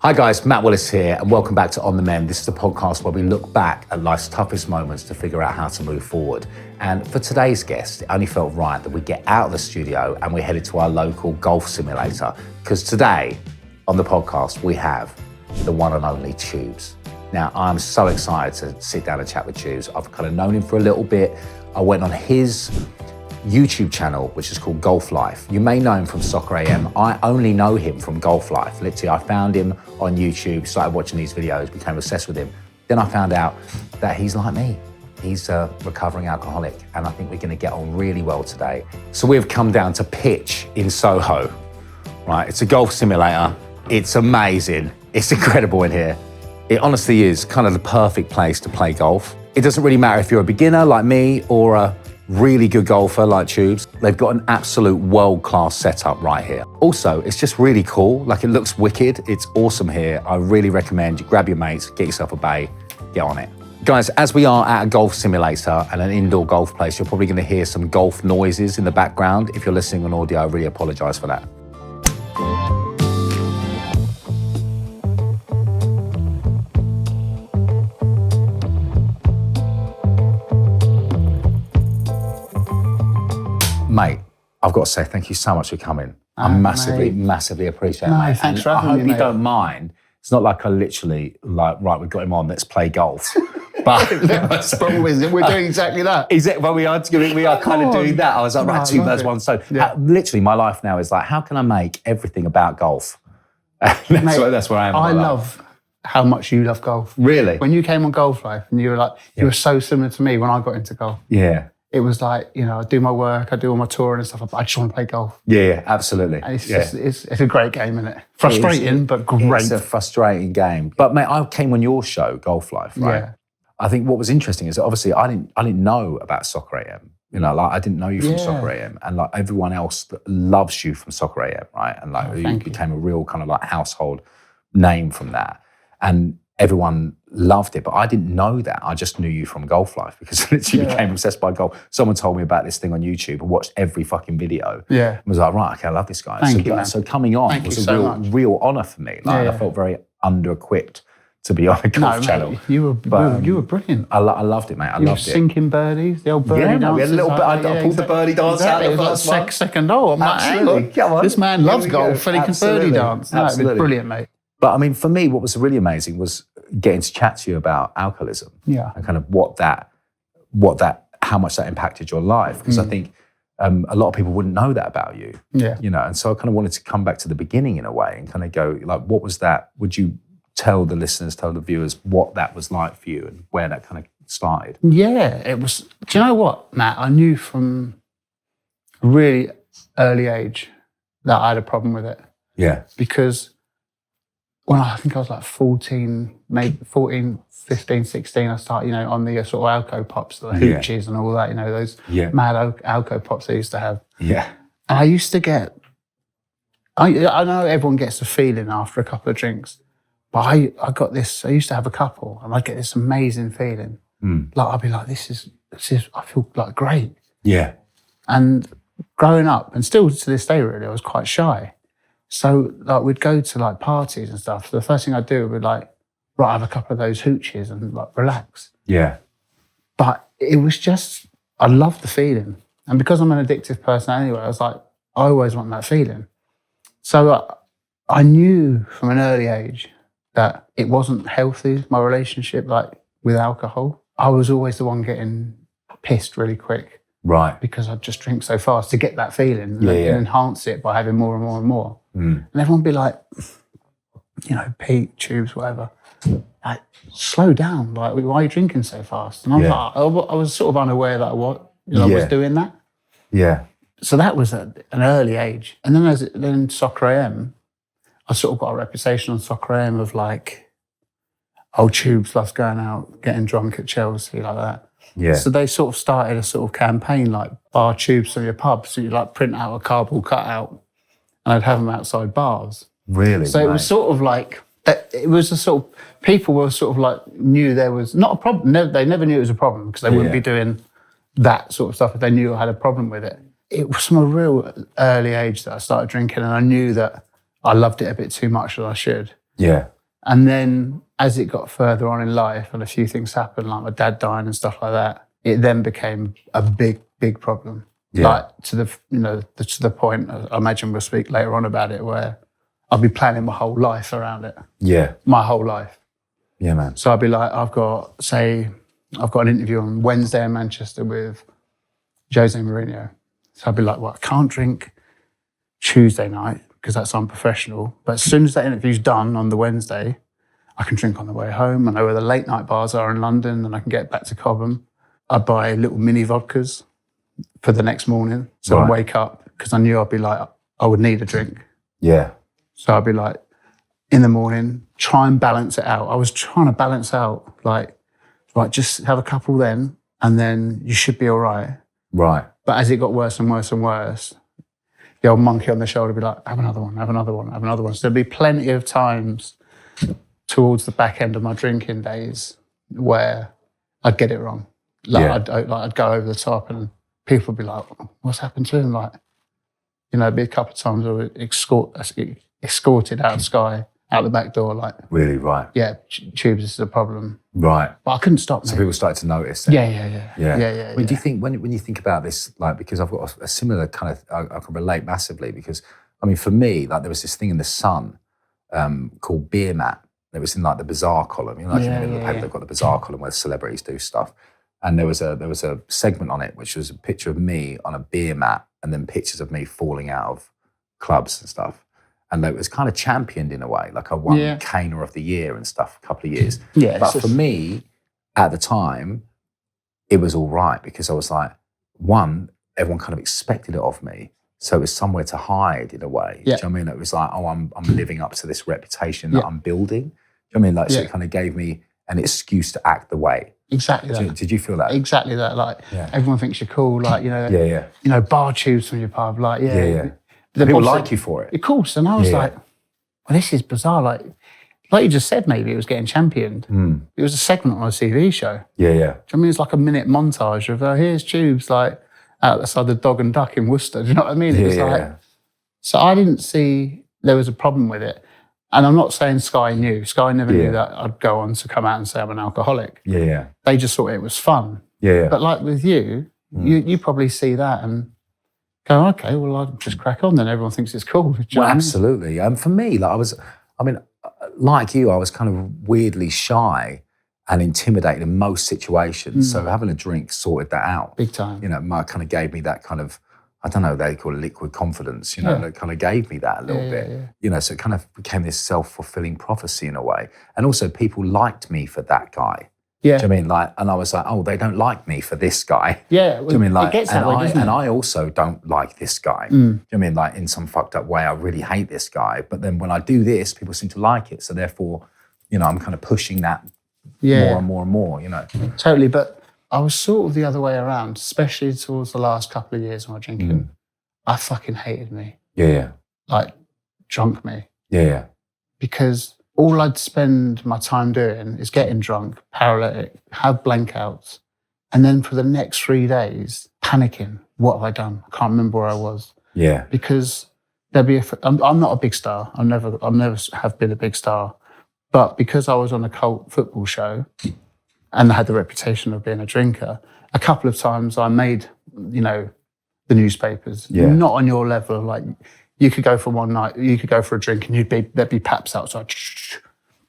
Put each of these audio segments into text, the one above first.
Hi guys, Matt Willis here and welcome back to On The Mend. This is the podcast where we look back at life's toughest moments to figure out how to move forward. And for today's guest, it only felt right that we get out of the studio and we headed to our local golf simulator, because today on the podcast we have the one and only Tubes. Now I'm so excited to sit down and chat with Tubes. I've kind of known him for a little bit. I went on his YouTube channel, which is called Golf Life. You may know him from Soccer AM. I only know him from Golf Life. Literally, I found him on YouTube, started watching these videos, became obsessed with him. Then I found out that he's like me. He's a recovering alcoholic, and I think we're gonna get on really well today. So we've come down to Pitch in Soho, right? It's a golf simulator. It's amazing. It's incredible in here. It honestly is kind of the perfect place to play golf. It doesn't really matter if you're a beginner like me or a really good golfer like Tubes. They've got an absolute world-class setup right here. Also, it's just really cool. Like, it looks wicked. It's awesome here. I really recommend you grab your mates, get yourself a bay, get on it. Guys, as we are at a golf simulator and an indoor golf place, you're probably gonna hear some golf noises in the background. If you're listening on audio, I really apologize for that. Mate, I've got to say thank you so much for coming. I massively appreciate it, mate. Thanks for having me. I hope you mate. don't mind. It's not like I literally right, we've got him on, let's play golf. But we're doing exactly that. Well, we are kind of doing that. I was like, right, two birds, one stone. Yeah. Literally, my life now is like, how can I make everything about golf? That's where I am. I love how much you love golf. Really? When you came on Golf Life and you were like, you were so similar to me when I got into golf. Yeah. It was like, you know, I do my work, I do all my touring and stuff, but I just want to play golf. Yeah, absolutely. And it's just, it's a great game, isn't it? Frustrating, but great. It's a frustrating game. But mate, I came on your show, Golf Life, right? Yeah. I think what was interesting is that obviously I didn't know about Soccer AM. You know, like I didn't know you from Soccer AM, and like everyone else that loves you from Soccer AM, right? And like you became a real kind of like household name from that, and everyone loved it. But I didn't know that. I just knew you from Golf Life because literally became obsessed by golf. Someone told me about this thing on YouTube and watched every fucking video. Yeah, and was like, right, okay, I love this guy. Thank you, man. So coming on was a real honor for me. Like I felt very under-equipped to be on a golf channel. Mate, you were brilliant. I loved it, mate. I loved it. You were sinking birdies, the old birdie dances. We had a little bit. I pulled the birdie dance out the first one. Second hole. I'm like, hang on. Come on. This man loves golf and he can birdie dance. No, it was brilliant, mate. But I mean, for me, what was really amazing was getting to chat to you about alcoholism. Yeah. And kind of how much that impacted your life. Because I think a lot of people wouldn't know that about you. Yeah. You know, and so I kind of wanted to come back to the beginning in a way and kind of go, like, what was that? Would you tell the listeners, tell the viewers what that was like for you and where that kind of started? Yeah, it was. Do you know what, Matt? I knew from a really early age that I had a problem with it. Yeah. Because when I think I was like 14, maybe 14, 15, 16, I started, you know, on the sort of Alco Pops, the hooches and all that, you know, those mad Alco Pops they used to have. Yeah. And I used to get, I know everyone gets a feeling after a couple of drinks, but I got this, I used to have a couple and I'd get this amazing feeling. Like, I'd be like, this is, I feel like great. Yeah. And growing up, and still to this day really, I was quite shy. So like we'd go to like parties and stuff. So the first thing I'd do would like, right, have a couple of those hooches and like relax. Yeah. But it was just, I loved the feeling. And because I'm an addictive person anyway, I was like, I always want that feeling. So I knew from an early age that it wasn't healthy, my relationship like with alcohol. I was always the one getting pissed really quick. Right. Because I'd just drink so fast to get that feeling and enhance it by having more and more and more. And everyone would be like, you know, Pete, Tubes, whatever, like, slow down. Like, why are you drinking so fast? And I was like, I was sort of unaware that I was doing that. Yeah. So that was at an early age. And then then Soccer AM, I sort of got a reputation on Soccer AM of like, oh, Tubes loves going out, getting drunk at Chelsea, like that. Yeah. So they sort of started a sort of campaign like bar Tubes from your pub. So you like print out a cardboard cutout and I'd have them outside bars. Really? So it was sort of like, it was a sort of, people were sort of like, knew there was not a problem. They never knew it was a problem because they wouldn't be doing that sort of stuff if they knew I had a problem with it. It was from a real early age that I started drinking and I knew that I loved it a bit too much than I should. Yeah. And then as it got further on in life and a few things happened, like my dad dying and stuff like that, it then became a big, big problem. Yeah. Like to the point, I imagine we'll speak later on about it, where I'll be planning my whole life around it. Yeah. My whole life. Yeah, man. So I'd be like, I've got an interview on Wednesday in Manchester with Jose Mourinho. So I'd be like, well, I can't drink Tuesday night because that's unprofessional. But as soon as that interview's done on the Wednesday, I can drink on the way home. I know where the late night bars are in London and I can get back to Cobham. I'd buy little mini vodkas for the next morning. So I'd wake up because I knew I'd be like, I would need a drink. Yeah. So I'd be like, in the morning, try and balance it out. I was trying to balance out, like, right, just have a couple then, and then you should be all right. Right. But as it got worse and worse and worse, the old monkey on the shoulder would be like, have another one, have another one, have another one. So there'd be plenty of times towards the back end of my drinking days where I'd get it wrong. Like, I'd go over the top and people would be like, what's happened to him? Like, it'd be a couple of times I was escorted out of Sky, out the back door, like... Really, right. Yeah, tubes is a problem. Right. But I couldn't stop, So mate. people started to notice that. Yeah. Do you think, when you think about this, like, because I've got a similar kind of, I can relate massively because, I mean, for me, like, there was this thing in The Sun called Beer Mat. It was in, like, the Bazaar column. Like, in the middle of the paper, they've got the Bazaar column where celebrities do stuff. And there was a segment on it, which was a picture of me on a beer mat and then pictures of me falling out of clubs and stuff. And it was kind of championed in a way, like I won Caner of the Year and stuff a couple of years. Yeah, but for me, at the time, it was all right because I was like, one, everyone kind of expected it of me. So it was somewhere to hide in a way. Do you know what I mean? It was like, oh, I'm living up to this reputation that I'm building. Do you know what I mean? Like, so it kind of gave me an excuse to act the way. Exactly that. Did you feel that? Exactly that. Like, everyone thinks you're cool, like, bar tubes from your pub, like, People like you for it. Of course. And I was like, well, this is bizarre. Like you just said, maybe it was getting championed. It was a segment on a TV show. Yeah. Do you know what I mean? It's like a minute montage of, here's Tubes, like, outside the Dog and Duck in Worcester. Do you know what I mean? It was like, so I didn't see there was a problem with it. And I'm not saying Sky knew. Sky never knew that I'd go on to come out and say I'm an alcoholic. Yeah. They just thought it was fun. Yeah. But like with you, you probably see that and go, okay, well, I'll just crack on then. Everyone thinks it's cool. Well, absolutely. For me, like you, I was kind of weirdly shy and intimidated in most situations. So having a drink sorted that out. Big time. It kind of gave me that kind of, I don't know, they call it liquid confidence, that kind of gave me that a little bit. Yeah. So it kind of became this self-fulfilling prophecy in a way. And also people liked me for that guy. Yeah. Do you know what I mean? Like, and I was like, oh, they don't like me for this guy. Yeah. Do you know what I mean? Like, it gets that way, doesn't it? And I also don't like this guy. Do you know what I mean? Like, in some fucked up way, I really hate this guy. But then when I do this, people seem to like it. So therefore, I'm kind of pushing that more and more and more, Totally. But I was sort of the other way around, especially towards the last couple of years of my drinking. I fucking hated me. Yeah. Like, drunk me. Yeah. Because all I'd spend my time doing is getting drunk, paralytic, have blackouts, and then for the next 3 days, panicking. What have I done? I can't remember where I was. Yeah. Because I'm not a big star. I'll never have been a big star. But because I was on a cult football show and I had the reputation of being a drinker, a couple of times I made, the newspapers. Yeah. Not on your level, like... You could go for one night, you could go for a drink and there'd be paps outside.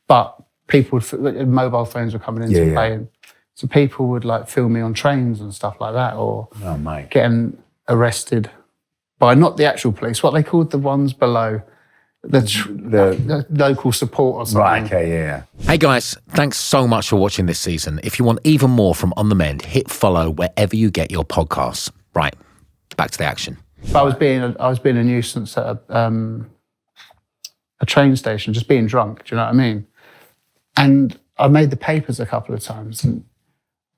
But mobile phones were coming into play. And so people would like film me on trains and stuff like that or getting arrested by not the actual police, what they called the ones below, the local support or something. Right, okay, yeah. Hey guys, thanks so much for watching this season. If you want even more from On The Mend, hit follow wherever you get your podcasts. Right, back to the action. But I was being a nuisance at a train station, just being drunk. Do you know what I mean? And I made the papers a couple of times, and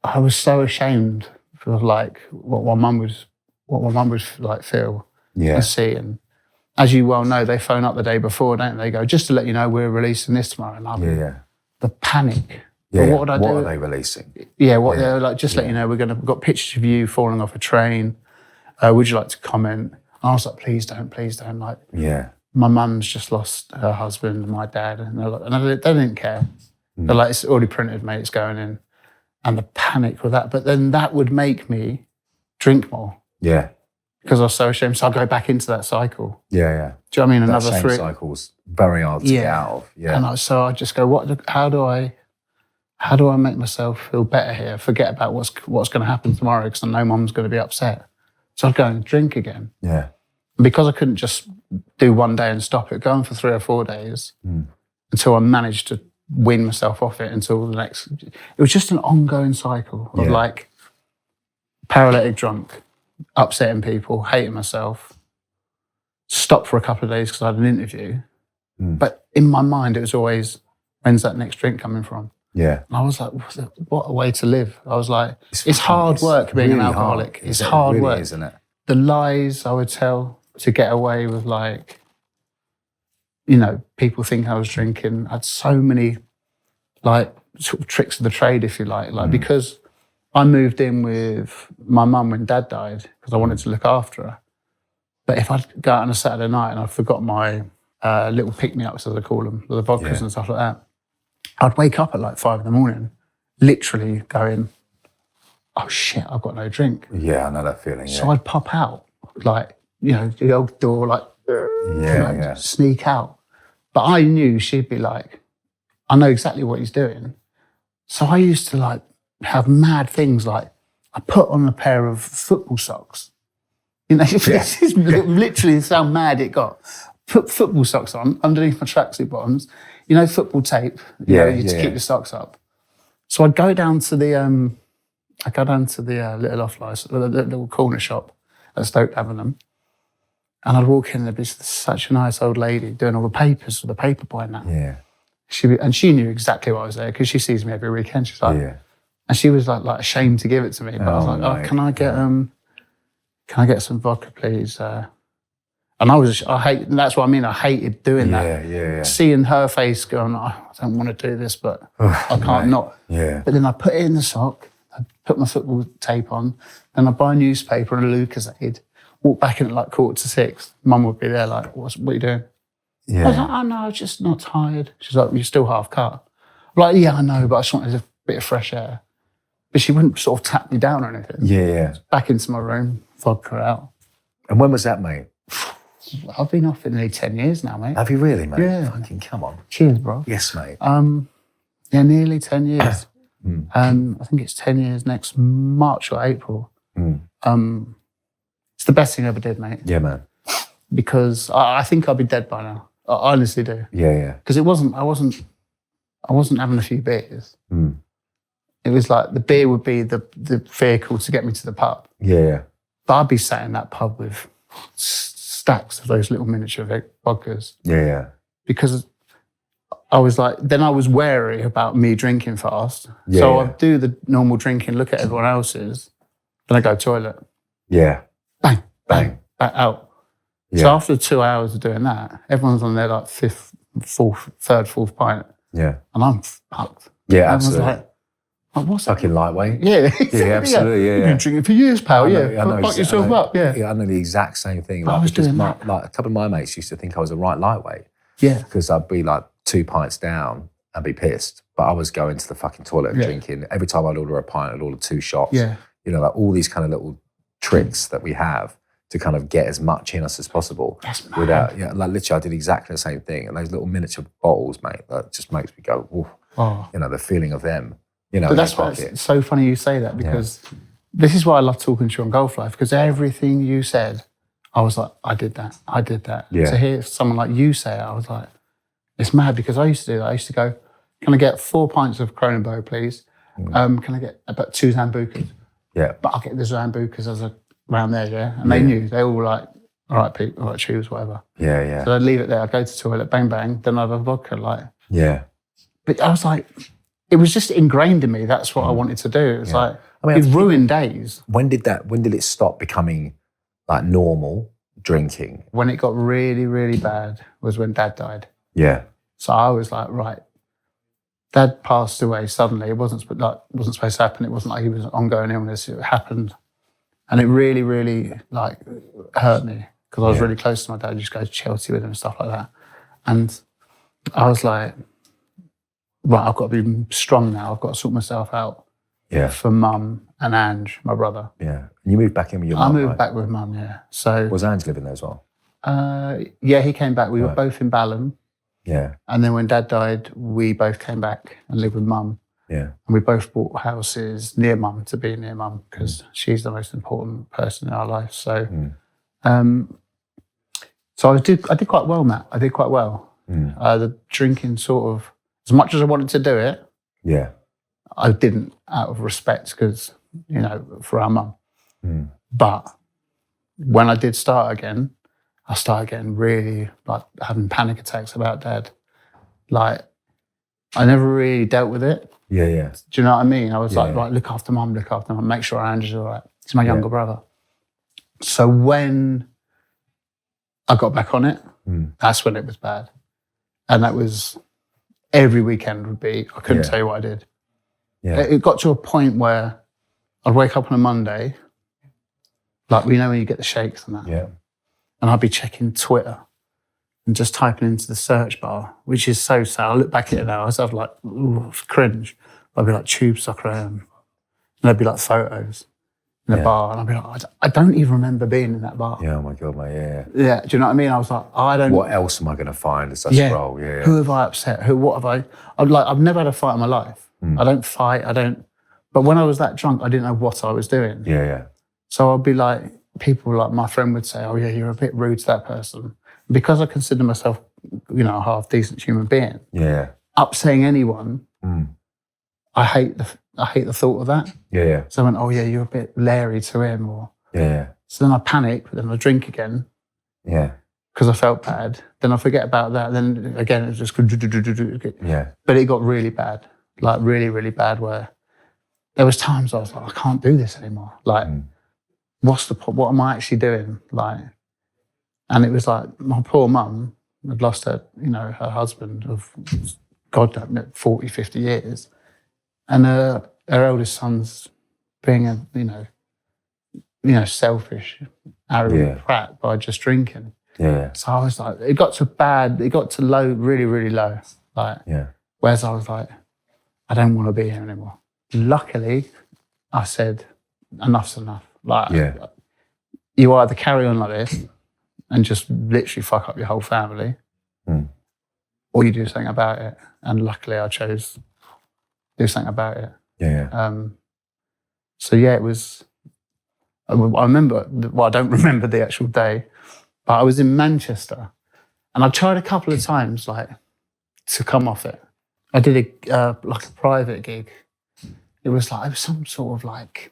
I was so ashamed for like what my mum would like feel and see. And as you well know, they phone up the day before, don't they? They go, just to let you know, we're releasing this tomorrow. And the panic. Yeah. What would I do? What are they releasing? Yeah. They're like, just let you know, we've got pictures of you falling off a train. Would you like to comment? And I was like, please don't. Like, my mum's just lost her husband, my dad, and they didn't care. They're like, it's already printed, mate, it's going in. And the panic with that. But then that would make me drink more. Yeah. Because I was so ashamed. So I go back into that cycle. Yeah, yeah. Do you know what I mean? That Another shame 3 cycle's very hard to get out of. Yeah. And so I just go, how do I make myself feel better here? Forget about what's going to happen tomorrow because I know mum's going to be upset. So I'd go and drink again. Yeah. And because I couldn't just do one day and stop it, going for 3 or 4 days until I managed to wean myself off it until the next. It was just an ongoing cycle of like paralytic drunk, upsetting people, hating myself, stop for a couple of days because I had an interview. But in my mind, it was always, when's that next drink coming from? Yeah. And I was like, what a way to live. I was like, it's hard work being really an alcoholic. hard. It's hard really work. Isn't it? The lies I would tell to get away with, like, you know, people think I was drinking. I had so many, like, sort of tricks of the trade, if you like because I moved in with my mum when Dad died because I wanted to look after her. But if I'd go out on a Saturday night and I forgot my little pick-me-ups, as I call them, the vodkas and stuff like that, I'd wake up at like 5 a.m, literally going, oh shit, I've got no drink. Yeah, I know that feeling. So I'd pop out, like, you know, the old door, like, sneak out. But I knew she'd be like, I know exactly what he's doing. So I used to like have mad things like I put on a pair of football socks. You know, this is literally how mad it got. Put football socks on underneath my tracksuit bottoms. You know, football tape. You know, to keep the socks up. So I'd go down to the little off-license, the little corner shop at Stoke Avenham, and I'd walk in and there'd be such a nice old lady doing all the papers for the paper boy and that. Yeah. She knew exactly why I was there because she sees me every weekend. She's like, and she was like ashamed to give it to me. But I was like, can I get some vodka, please? And that's what I mean. I hated doing that. Yeah. Seeing her face going, I don't want to do this, but I can't not. Yeah. But then I put it in the sock, I put my football tape on, then I buy a newspaper and a Lucozade, walk back in at like 5:45. Mum would be there like, what are you doing? Yeah. I was like, oh no, I'm just not tired. She's like, you're still half cut. I'm like, yeah, I know, but I just wanted a bit of fresh air. But she wouldn't sort of tap me down or anything. Yeah. Back into my room, vodka out. And when was that, mate? I've been off for nearly 10 years now, mate. Have you really, mate? Yeah. Fucking come on. Cheers, bro. Yes, mate. Yeah, nearly 10 years. I think it's 10 years next March or April. It's the best thing I ever did, mate. Yeah, man. Because I think I'll be dead by now. I honestly do. Yeah. Because I wasn't having a few beers. It was like the beer would be the vehicle to get me to the pub. Yeah. But I'd be sat in that pub with stacks of those little miniature vodkas. Yeah. Because I was like, then I was wary about me drinking fast. Yeah, so I'd do the normal drinking, look at everyone else's, then I go toilet. Yeah. Bang, back out. Yeah. So after 2 hours of doing that, everyone's on their like third, fourth pint. Yeah. And I'm fucked. Yeah, Everyone's absolutely. like, what's Fucking lightweight. Yeah, absolutely. Yeah. You've been drinking for years, pal. I know, Fuck yourself up. Yeah. I know the exact same thing. I was doing that. Like a couple of my mates used to think I was a right lightweight. Yeah. Because I'd be like 2 pints down and be pissed. But I was going to the fucking toilet and drinking. Every time I'd order a pint, I'd order 2 shots. Yeah. You know, like all these kind of little tricks that we have to kind of get as much in us as possible. That's mad. Without, like literally I did exactly the same thing. And those little miniature bottles, mate, that just makes me go, ooh. Oh. You know, the feeling of them. You know, but that's why it's so funny you say that because this is why I love talking to you on Golf Life because everything you said, I was like, I did that. Yeah. To hear someone like you say it, I was like, it's mad because I used to do that. I used to go, can I get 4 pints of Kronenbourg, please? Can I get about 2 Zambucas? Yeah. But I'll get the Zambucas as around there, yeah? And they knew. They all were like, all right, Pete, all right, choose, whatever. Yeah. So I'd leave it there. I'd go to the toilet, bang, bang, then I'd have a vodka, like. Yeah. But I was like, it was just ingrained in me. That's what I wanted to do. It's like, it ruined days. When did it stop becoming like normal drinking? When it got really, really bad was when Dad died. Yeah. So I was like, right, Dad passed away suddenly. It wasn't supposed to happen. It wasn't like he was an ongoing illness. It happened. And it really, really like hurt me because I was really close to my dad. I used to go to Chelsea with him and stuff like that. And I was like, right, I've got to be strong now. I've got to sort myself out for Mum and Ange, my brother. Yeah. And you moved back in with your mum, I moved back with Mum, yeah. So Was Ange living there as well? yeah, he came back. We were both in Balham. Yeah. And then when Dad died, we both came back and lived with Mum. Yeah. And we both bought houses near Mum to be near Mum because she's the most important person in our life. So, so I did quite well, Matt. I did quite well. The drinking sort of, as much as I wanted to do it, I didn't out of respect because, you know, for our mum. But when I did start again, I started getting really like having panic attacks about Dad. Like I never really dealt with it. Yeah. Do you know what I mean? I was like, right, look after Mum, make sure Andrew's all right. He's my younger brother. So when I got back on it, that's when it was bad. And that was every weekend would be, I couldn't tell you what I did. Yeah. It got to a point where I'd wake up on a Monday, like, you know, when you get the shakes and that. Yeah. And I'd be checking Twitter and just typing into the search bar, which is so sad. I look back at it now, I was like, ooh, cringe. I'd be like, tube soccer and there'd be like photos in a bar. And I'd be like, I don't even remember being in that bar. Yeah, oh my God, mate, yeah. Yeah, do you know what I mean? I was like, I don't... What else am I going to find as I scroll? Yeah. Who have I upset? What have I... I've never had a fight in my life. I don't fight, But when I was that drunk, I didn't know what I was doing. Yeah. So I'd be like, people like my friend would say, oh yeah, you're a bit rude to that person. Because I consider myself, you know, a half decent human being. Yeah. Upsetting anyone, I hate the thought of that. Yeah. So I went, oh yeah, you're a bit leery to him, or So then I panic, but then I drink again. Yeah. Because I felt bad. Then I forget about that. Then again, it just But it got really bad, like really, really bad. Where there was times I was like, I can't do this anymore. Like, what am I actually doing? Like, and it was like my poor mum had lost her, you know, her husband of God, 40, 50 years. And her eldest son's being a, you know, selfish, arrogant prat by just drinking. Yeah. So I was like, it got to low, really, really low. Like, whereas I was like, I don't want to be here anymore. Luckily, I said, enough's enough. Like, you either carry on like this and just literally fuck up your whole family, or you do something about it. And luckily, I chose to do something about it. So yeah, it was. I remember. Well, I don't remember the actual day, but I was in Manchester, and I tried a couple of times, like, to come off it. I did a private gig. It was some sort of like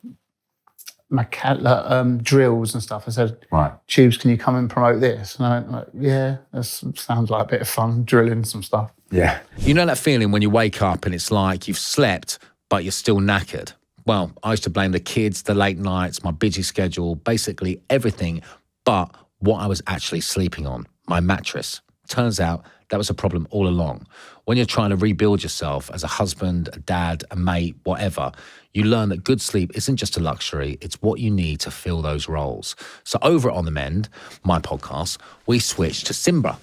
drills and stuff. I said, right, Tubes, can you come and promote this? And I went, like, yeah, that sounds like a bit of fun, drilling some stuff. Yeah. You know that feeling when you wake up and it's like you've slept, but you're still knackered? Well, I used to blame the kids, the late nights, my busy schedule, basically everything but what I was actually sleeping on, my mattress. Turns out that was a problem all along. When you're trying to rebuild yourself as a husband, a dad, a mate, whatever, you learn that good sleep isn't just a luxury, it's what you need to fill those roles. So over at On The Mend, my podcast, we switched to Simbra,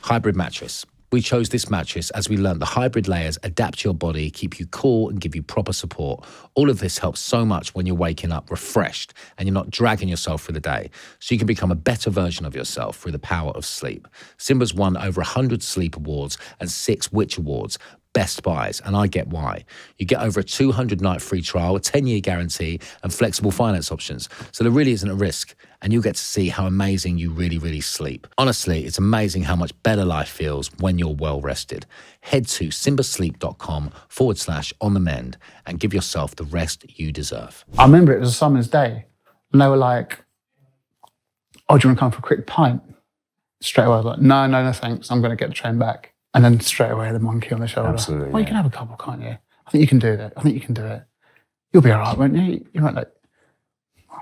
hybrid mattress. We chose this mattress as we learned the hybrid layers adapt to your body, keep you cool and give you proper support. All of this helps so much when you're waking up refreshed and you're not dragging yourself through the day. So you can become a better version of yourself through the power of sleep. Simba's won over 100 sleep awards and 6 Which Awards. Best buys, and I get why. You get over a 200-night free trial, a 10-year guarantee, and flexible finance options. So there really isn't a risk, and you'll get to see how amazing you really, really sleep. Honestly, it's amazing how much better life feels when you're well rested. Head to simbasleep.com/on-the-mend and give yourself the rest you deserve. I remember it was a summer's day, and they were like, oh, do you want to come for a quick pint? Straight away I was like, no, thanks. I'm going to get the train back. And then straight away, the monkey on the shoulder. Absolutely. Well, you can have a couple, can't you? I think you can do that. You'll be all right, won't you? You won't like...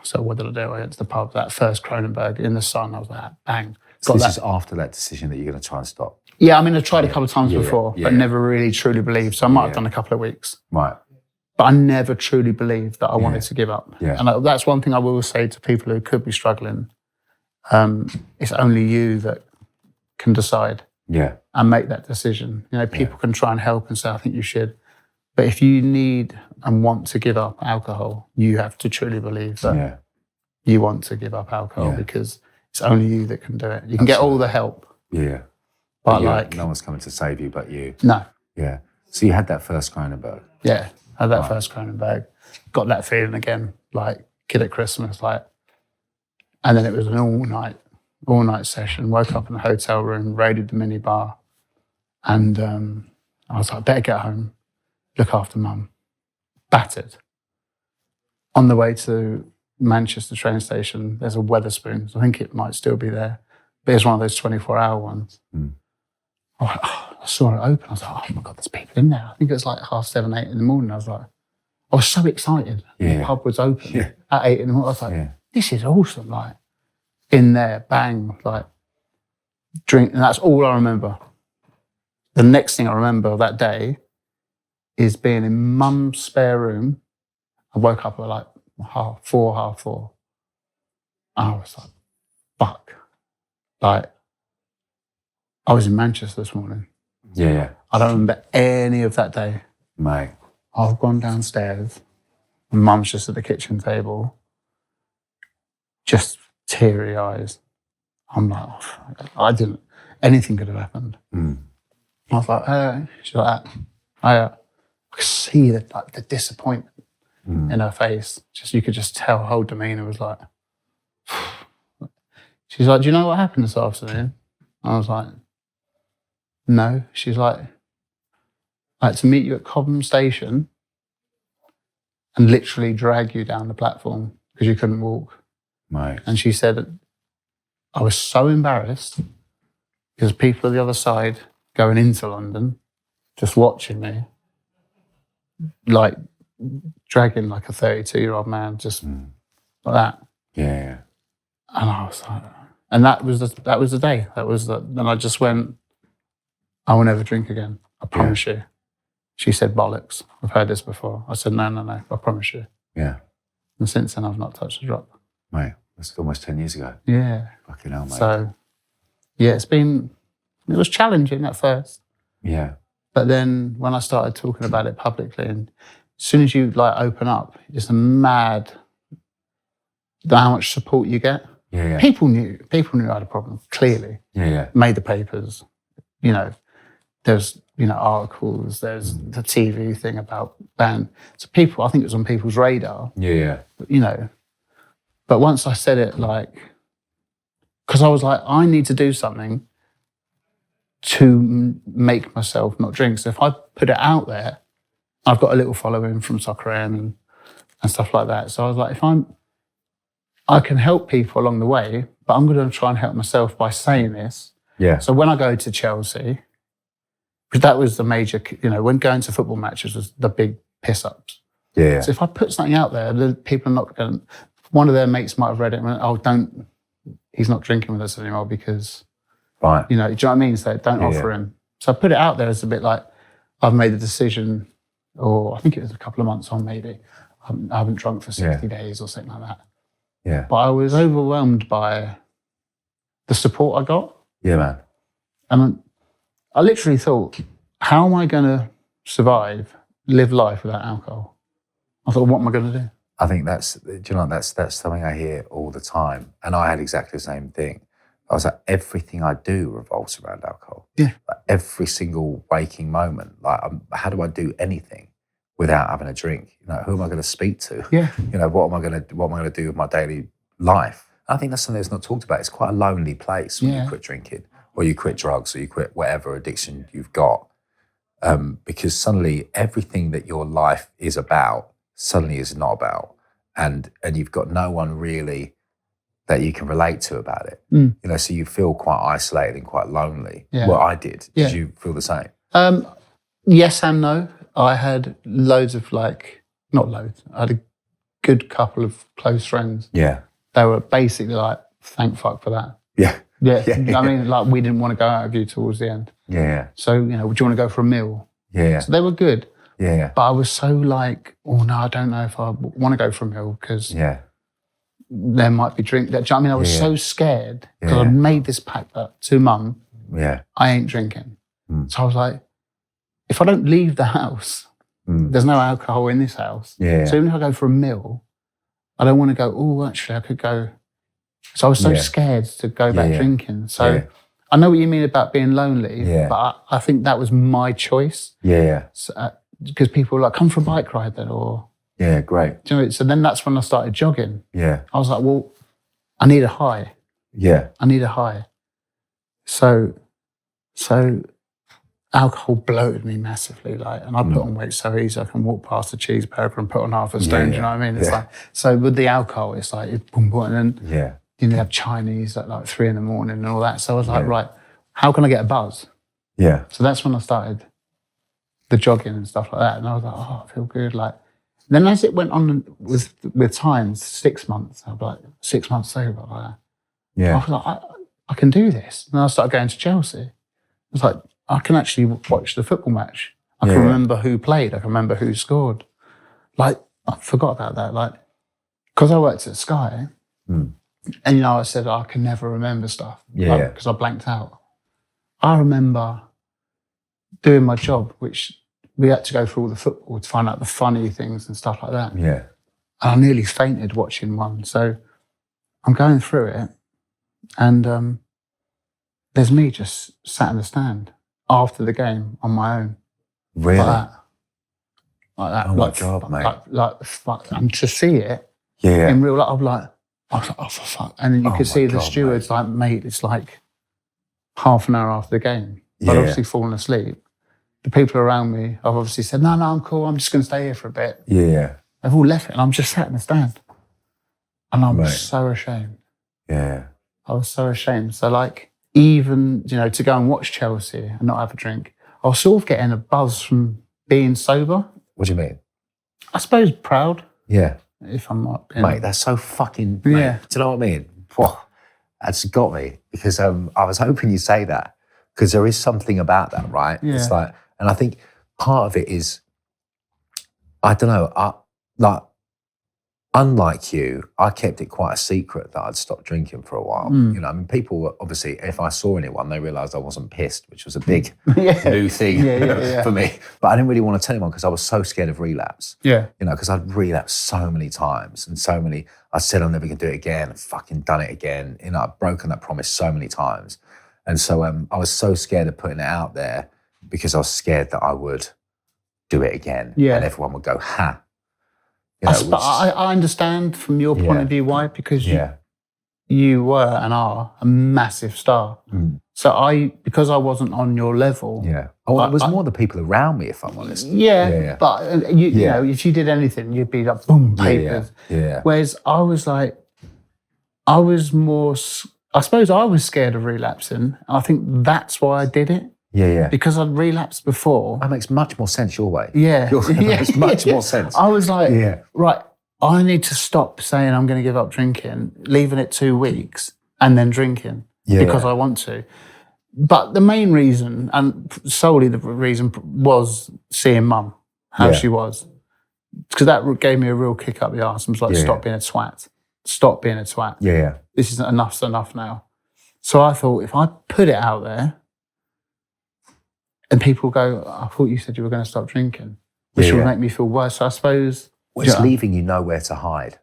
So what did I do? I went to the pub, that first Kronenberg in the sun. I was like, bang. So this is after that decision that you're going to try and stop? Yeah, I mean, I tried a couple of times before, but never really truly believed. So I might have done a couple of weeks. Right. But I never truly believed that I wanted to give up. Yeah. And that's one thing I will say to people who could be struggling. It's only you that can decide Yeah. and make that decision. You know, people can try and help and say, I think you should. But if you need and want to give up alcohol, you have to truly believe that you want to give up alcohol because it's only you that can do it. You can get all the help. Yeah. But like, no one's coming to save you but you. No. Yeah. So you had that first Cronenberg. Yeah. Had that first Cronenberg. Got that feeling again, like kid at Christmas, like. And then it was an all night session. Woke up in a hotel room, raided the minibar, and I was like, better get home, look after mum. Battered. On the way to Manchester train station, there's a Wetherspoons. I think it might still be there, but it's one of those 24-hour ones. I saw it open. I was like, oh my God, there's people in there. I think it was like 7:30, 8 in the morning. I was so excited. Yeah. The pub was open at 8 in the morning. I was like, this is awesome. Like, in there, bang, like, drink. And that's all I remember. The next thing I remember of that day is being in mum's spare room. I woke up at like half four. I was like, fuck. Like, I was in Manchester this morning. Yeah. I don't remember any of that day. Mate. I've gone downstairs. And mum's just at the kitchen table. Just teary eyes. I'm like, anything could have happened. I was like, hey. She's like, I could see the disappointment in her face. You could just tell her whole demeanour was like, she's like, do you know what happened this afternoon? I was like, no. She's like, I had to meet you at Cobham Station and literally drag you down the platform because you couldn't walk. Right. And she said, I was so embarrassed because people on the other side going into London, just watching me, like dragging like a 32-year-old man, just like that. Yeah. And I was like, and that was the day. And I just went, I will never drink again. I promise you. She said, bollocks. I've heard this before. I said, no. I promise you. Yeah. And since then, I've not touched a drop. Mate, that's almost 10 years ago. Yeah. Fucking hell, mate. So, yeah, it was challenging at first. Yeah. But then when I started talking about it publicly, and as soon as you like open up, it's mad how much support you get. Yeah. People knew I had a problem, clearly. Yeah. Made the papers. You know, there's, articles, there's the TV thing about ban. So I think it was on people's radar. Yeah. But once I said it, because I was like, I need to do something to make myself not drink. So if I put it out there, I've got a little following from Soccer AM and stuff like that. So I was like, I can help people along the way, but I'm going to try and help myself by saying this. Yeah. So when I go to Chelsea, because that was the major, when going to football matches was the big piss ups. Yeah. So if I put something out there, the people are not going to, one of their mates might have read it and went, he's not drinking with us anymore because, right. do you know what I mean? So don't offer him. So I put it out there as a bit like, I've made the decision, or I think it was a couple of months on maybe, I haven't drunk for 60 days or something like that. Yeah. But I was overwhelmed by the support I got. Yeah, man. And I literally thought, how am I going to survive, live life without alcohol? I thought, what am I going to do? I think that's something I hear all the time. And I had exactly the same thing. I was like, everything I do revolves around alcohol. Yeah. Like every single waking moment. Like, how do I do anything without having a drink? Who am I going to speak to? Yeah. What am I going to do with my daily life? I think that's something that's not talked about. It's quite a lonely place when you quit drinking, or you quit drugs, or you quit whatever addiction you've got, because suddenly everything that your life is about suddenly is not about, and you've got no one really that you can relate to about it. So you feel quite isolated and quite lonely. Yeah. Well, I did. Did you feel the same? Yes and no. I had loads of not loads. I had a good couple of close friends. Yeah. They were basically like, thank fuck for that. Yeah. Yeah. I mean, we didn't want to go out with you towards the end. Yeah. So, would you want to go for a meal? Yeah. So they were good. Yeah. But I was so oh no, I don't know if I want to go for a meal because there might be drink. Do you know what I mean? I was so scared because I'd made this pact to Mum. Yeah. I ain't drinking. So I was like, if I don't leave the house, there's no alcohol in this house. Yeah. So even if I go for a meal, I don't want to go, oh, actually, I could go. So I was so scared to go back drinking. So I know what you mean about being lonely, but I think that was my choice. Yeah. So, because people were like, come for a bike ride then, or... Yeah, great. Do you know, so then that's when I started jogging. Yeah. I was like, well, I need a high. Yeah. I need a high. So alcohol bloated me massively, and I put on weight so easy. I can walk past a cheeseburger and put on half a stone. Do you know what I mean? It's like, so with the alcohol, it's like it's boom, boom, and then you have Chinese at like 3 a.m. and all that. So I was like, right, how can I get a buzz? Yeah. So that's when I started the jogging and stuff like that. And I was like, oh, I feel good. Then as it went on with time, 6 months, I was like 6 months sober. Like that. Yeah. I was like, I can do this. And I started going to Chelsea. I was like, I can actually watch the football match. I can remember who played. I can remember who scored. I forgot about that. Because I worked at Sky, and I said I can never remember stuff. Because I blanked out. I remember doing my job, which we had to go through all the football to find out the funny things and stuff like that. Yeah. And I nearly fainted watching one. So I'm going through it, and there's me just sat in the stand after the game on my own. Really? Like that. Oh my God, mate. And to see it in real life, I was like, oh, for fuck. And then you could see the stewards mate, it's like half an hour after the game. But obviously fallen asleep. The people around me, I've obviously said, no, I'm cool. I'm just going to stay here for a bit. Yeah. They've all left it and I'm just sat in the stand. And I'm so ashamed. Yeah. I was so ashamed. So even, to go and watch Chelsea and not have a drink, I was sort of getting a buzz from being sober. What do you mean? I suppose proud. Yeah. If I'm not being... Mate, that's so fucking... Mate, do you know what I mean? Whoa, that's got me. Because I was hoping you'd say that. Because there is something about that, right? Yeah. It's and I think part of it is, I don't know, unlike you, I kept it quite a secret that I'd stopped drinking for a while. People were, obviously, if I saw anyone, they realised I wasn't pissed, which was a big new thing for me. But I didn't really want to tell anyone because I was so scared of relapse. Yeah. Because I'd relapsed so many times and I said I'm never going to do it again, and fucking done it again. I've broken that promise so many times. And so I was so scared of putting it out there because I was scared that I would do it again. Yeah. And everyone would go, ha. I understand from your point of view why, because you were and are a massive star. So because I wasn't on your level. Yeah. It was more the people around me, if I'm honest. Yeah. But you know, if you did anything, you'd be like, boom, papers. Yeah. Whereas I was more, I suppose I was scared of relapsing. I think that's why I did it. Yeah. Because I'd relapsed before. That makes much more sense your way. Yeah. That makes much more sense. I was like, right, I need to stop saying I'm going to give up drinking, leaving it 2 weeks, and then drinking because I want to. But the main reason, and solely the reason, was seeing Mum, how she was. Because that gave me a real kick up the arse. I was like, stop being a twat. Stop being a twat. Yeah. This is enough's enough now. So I thought, if I put it out there, and people go, I thought you said you were going to stop drinking, which would make me feel worse. So I suppose... Well, it's leaving you nowhere to hide.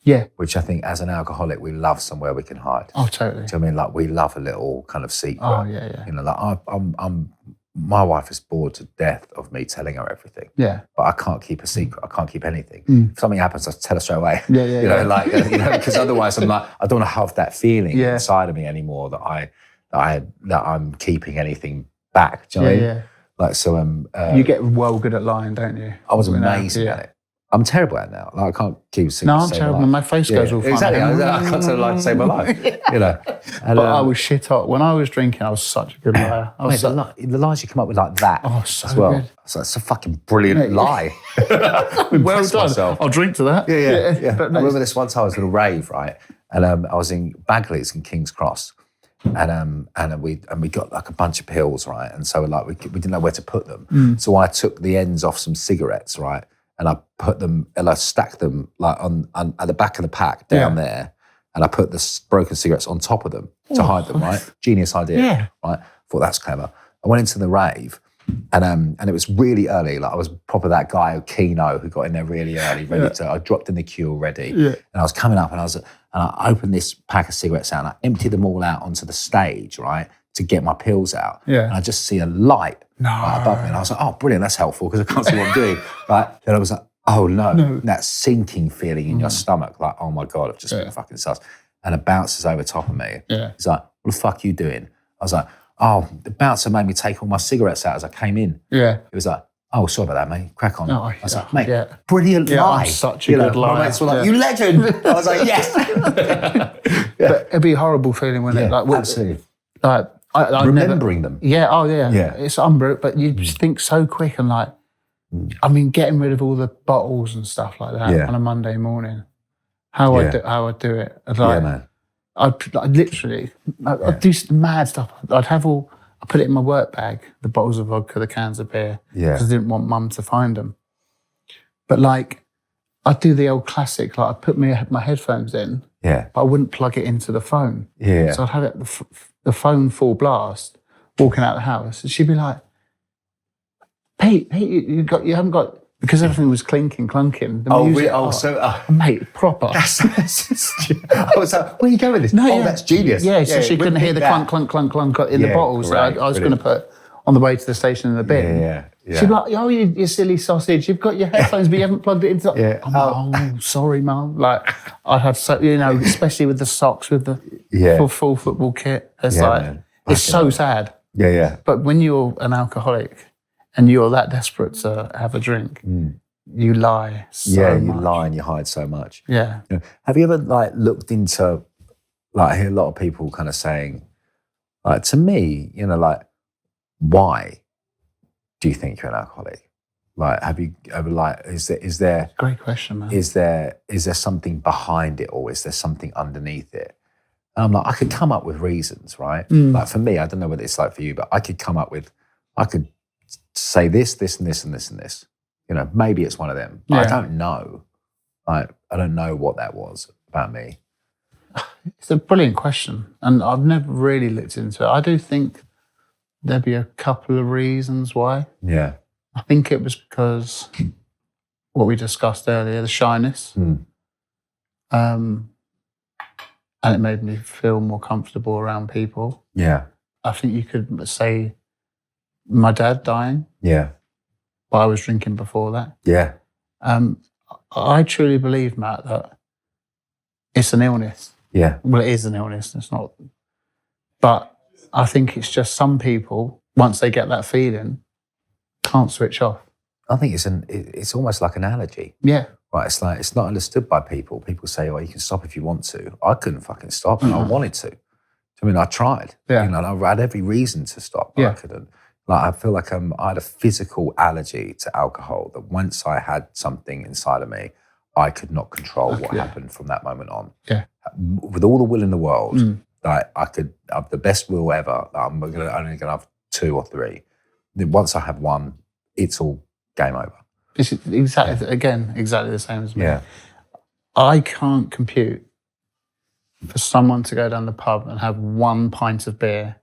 Yeah. Which I think, as an alcoholic, we love somewhere we can hide. Oh, totally. Do you know what I mean? We love a little kind of secret. Oh, yeah. My wife is bored to death of me telling her everything. Yeah. But I can't keep a secret. I can't keep anything. If something happens, I tell her straight away. Because otherwise I'm like, I don't want to have that feeling inside of me anymore that I'm keeping anything back. Do you know what I mean? You get well good at lying, don't you? I was amazing at it. I'm terrible at it now. I can't keep a secret. No, I'm terrible. My face goes all funny. Exactly. I can't tell a lie to save my life. And, but I was shit hot. When I was drinking, I was such a good liar. The lies you come up with like that so as well. Good. So it's a fucking brilliant lie. Well done. Myself. I'll drink to that. Yeah. But I remember this one time I was at a rave, right? And I was in Bagley's in King's Cross. And we got like a bunch of pills, right? And so we didn't know where to put them. So I took the ends off some cigarettes, right? and I put them and I stacked them like on at the back of the pack down there, and I put the broken cigarettes on top of them to hide them. Right, genius idea. Yeah. Right, thought that's clever. I went into the rave. And it was really early. Like I was proper that guy, Keno, who got in there really early, ready to. I dropped in the queue already, and I was coming up, and I opened this pack of cigarettes out, and I emptied them all out onto the stage, right, to get my pills out. And I just see a light right above me, and I was like, oh, brilliant, that's helpful because I can't see what I'm doing. Right, then I was like, oh no, that sinking feeling in your stomach, like, oh my god, I've just been fucking sus. And it bounces over top of me. He's like, what the fuck are you doing? I was like, oh, the bouncer made me take all my cigarettes out as I came in. He was like, oh, sorry about that, mate. Crack on. I was like, mate, brilliant lie. I'm such a good liar. My mates were like, you legend. I was like, yes. But it'd be a horrible feeling, wouldn't it? Like, absolutely. Like, I remembering them. It's unbelievable. But you just think so quick and like, I mean, getting rid of all the bottles and stuff like that on a Monday morning. How I do it. Like, man. I'd literally, I'd do some mad stuff. I'd put it in my work bag, the bottles of vodka, the cans of beer, because I didn't want mum to find them. But like, I'd do the old classic, like I'd put my headphones in, but I wouldn't plug it into the phone. So I'd have it, the phone full blast, walking out the house, and she'd be like, Pete, you haven't got, because everything was clinking, clunking. The music, mate, proper. I was like, where are you going with this? That's genius. So she couldn't hear the clunk, clunk, clunk, clunk in the bottles. So I was going to put on the way to the station in the bin. She'd be like, oh, you silly sausage, you've got your headphones, but you haven't plugged it into... I'm like, oh, sorry, Mum. Like, I'd have so, especially with the socks, with the full football kit. It's it's so sad. But when you're an alcoholic, and you're that desperate to have a drink, you lie so much. Lie and you hide so much. Have you ever like looked into, like I hear a lot of people kind of saying, like to me, like, why do you think you're an alcoholic? Like, have you ever like, is there great question, man. Is there something behind it, or is there something underneath it? And I'm like, I could come up with reasons, right? Like for me, I don't know what it's like for you, but I could say this, and this, and this, and this. Maybe it's one of them. But I don't know. Like, I don't know what that was about me. It's a brilliant question, and I've never really looked into it. I do think there'd be a couple of reasons why. I think it was because what we discussed earlier, the shyness. And it made me feel more comfortable around people. I think you could say my dad dying. But I was drinking before that. I truly believe, Matt, that it's an illness. Well, it is an illness. It's not. But I think it's just some people, once they get that feeling, can't switch off. I think it's almost like an allergy. Right. It's like, it's not understood by people. People say, oh, you can stop if you want to. I couldn't fucking stop, and I wanted to. I mean, I tried. And I had every reason to stop, but I couldn't. Like, I feel like I had a physical allergy to alcohol that once I had something inside of me, I could not control what happened from that moment on. With all the will in the world, like I could have the best will ever. I'm only going to have 2 or 3. Then once I have one, it's all game over. It's exactly the same as me. I can't compute for someone to go down the pub and have 1 pint of beer,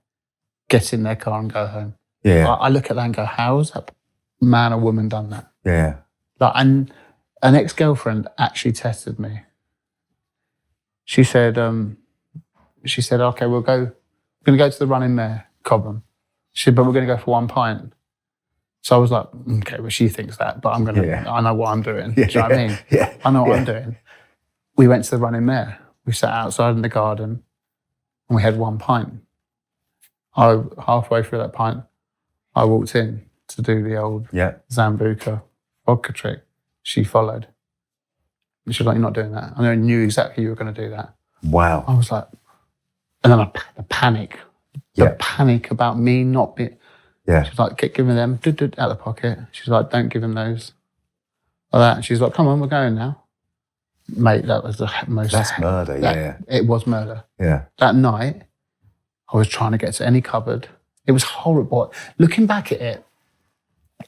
get in their car and go home. I look at that and go, how has that man or woman done that? Like, and an ex-girlfriend actually tested me. She said, okay, we're going to go to the Running Mare, Cobham. She said, but we're going to go for 1 pint. So I was like, okay, well, she thinks that, but I'm going to, I know what I'm doing. Do you know what I mean? I know what I'm doing. We went to the Running Mare. We sat outside in the garden and we had 1 pint. Halfway through that pint, I walked in to do the old Zambuca vodka trick. She followed. And she was like, you're not doing that. And I knew exactly you were going to do that. Wow. I was like, and then the panic. The panic about me not being... She's like, give me them, out of the pocket. She's like, don't give him those. Like that. And she's like, come on, we're going now. Mate, that was the most... That's murder, It was murder. That night, I was trying to get to any cupboard. It was horrible. Looking back at it,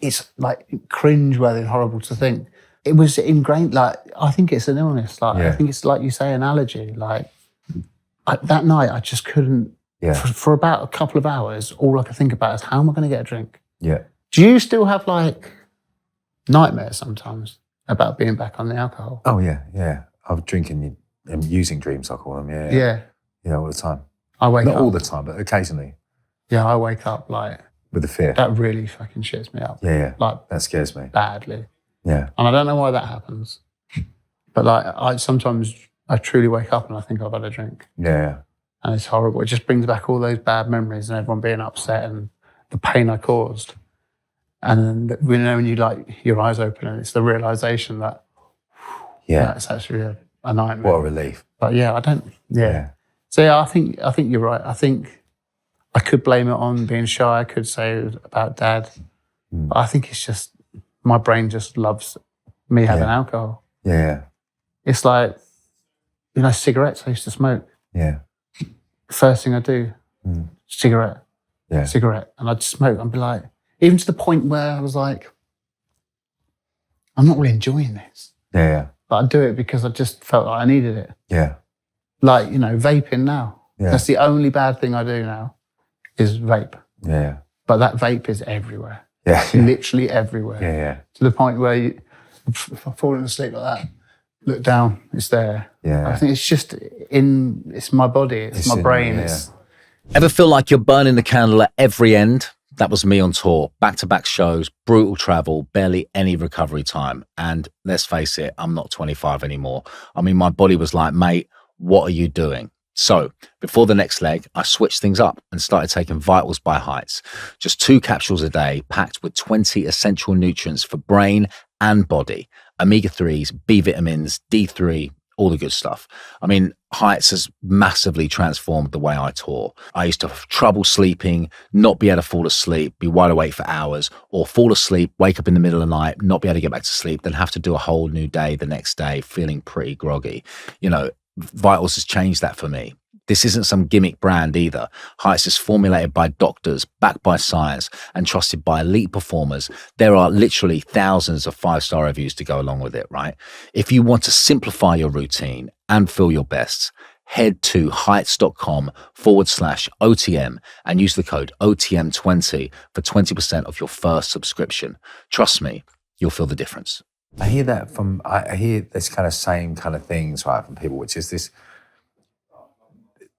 it's like cringe-worthy and horrible to think. it was ingrained. Like, I think it's an illness. Like, I Yeah. think it's like you say, an allergy. Like, that night, I just couldn't. Yeah. For about a couple of hours, all I could think about is how am I going to get a drink? Yeah. Do you still have like nightmares sometimes about being back on the alcohol? Oh, yeah, yeah. I'm drinking and using dreams, I call them. Yeah. Yeah. Yeah, all the time. I wake Not up. all the time, but occasionally. Yeah, I wake up like, With the fear. that really fucking shits me up. Yeah, yeah. Like, That scares me. badly. Yeah. And I don't know why that happens. But like, I sometimes truly wake up and I think I've had a drink. Yeah. And it's horrible. It just brings back all those bad memories and everyone being upset and the pain I caused. And then, when you like your eyes open and it's the realization that that's actually a nightmare. What a relief. But yeah, I don't. Yeah. So yeah, I think you're right. I think I could blame it on being shy. I could say it was about Dad, but I think it's just my brain just loves me having alcohol. Yeah. It's like, cigarettes. I used to smoke. Yeah. First thing I do, cigarette, and I'd smoke. I'd be like, even to the point where I was like, I'm not really enjoying this. Yeah. But I'd do it because I just felt like I needed it. Yeah. Like, vaping now. Yeah. That's the only bad thing I do now is vape. Yeah. But that vape is everywhere. Yeah. Literally everywhere. Yeah. To the point where if I'm falling asleep like that, look down, it's there. Yeah. I think it's just it's my body, it's my brain. Ever feel like you're burning the candle at every end? That was me on tour, back-to-back shows, brutal travel, barely any recovery time. And let's face it, I'm not 25 anymore. I mean, my body was like, mate, what are you doing? So before the next leg, I switched things up and started taking Vitals by Heights. Just 2 capsules a day, packed with 20 essential nutrients for brain and body, omega-3s, B vitamins, D3, all the good stuff. I mean, Heights has massively transformed the way I tour. I used to have trouble sleeping, not be able to fall asleep, be wide awake for hours, or fall asleep, wake up in the middle of the night, not be able to get back to sleep, then have to do a whole new day the next day, feeling pretty groggy. Vitals has changed that for me. This isn't some gimmick brand either. Heights is formulated by doctors, backed by science, and trusted by elite performers. There are literally thousands of 5-star reviews to go along with it, right? If you want to simplify your routine and feel your best, head to heights.com/OTM and use the code OTM20 for 20% of your first subscription. Trust me, you'll feel the difference. I hear that I hear this kind of same kind of things, right, from people, which is this.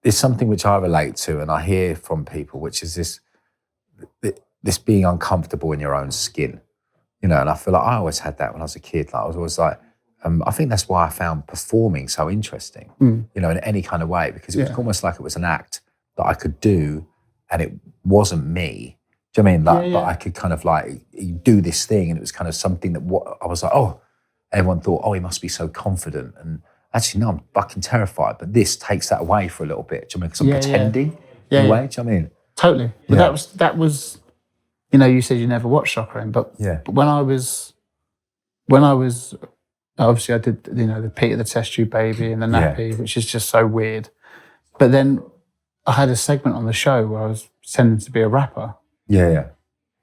It's something which I relate to, and I hear from people, which is this being uncomfortable in your own skin, and I feel like I always had that when I was a kid. Like I was always like, I think that's why I found performing so interesting, in any kind of way, because it was almost like it was an act that I could do, and it wasn't me. Do you know what I mean? But I could kind of like do this thing, and it was kind of something that I was like, oh, everyone thought, oh, he must be so confident, and actually, no, I'm fucking terrified. But this takes that away for a little bit. Do you know what I mean? Because I'm pretending in a way. Do you know what I mean? Totally. But that was, you said you never watched soccer, but when I was, obviously I did, the Peter the Test Tube Baby and the nappy, which is just so weird. But then I had a segment on the show where I was pretending to be a rapper. Yeah.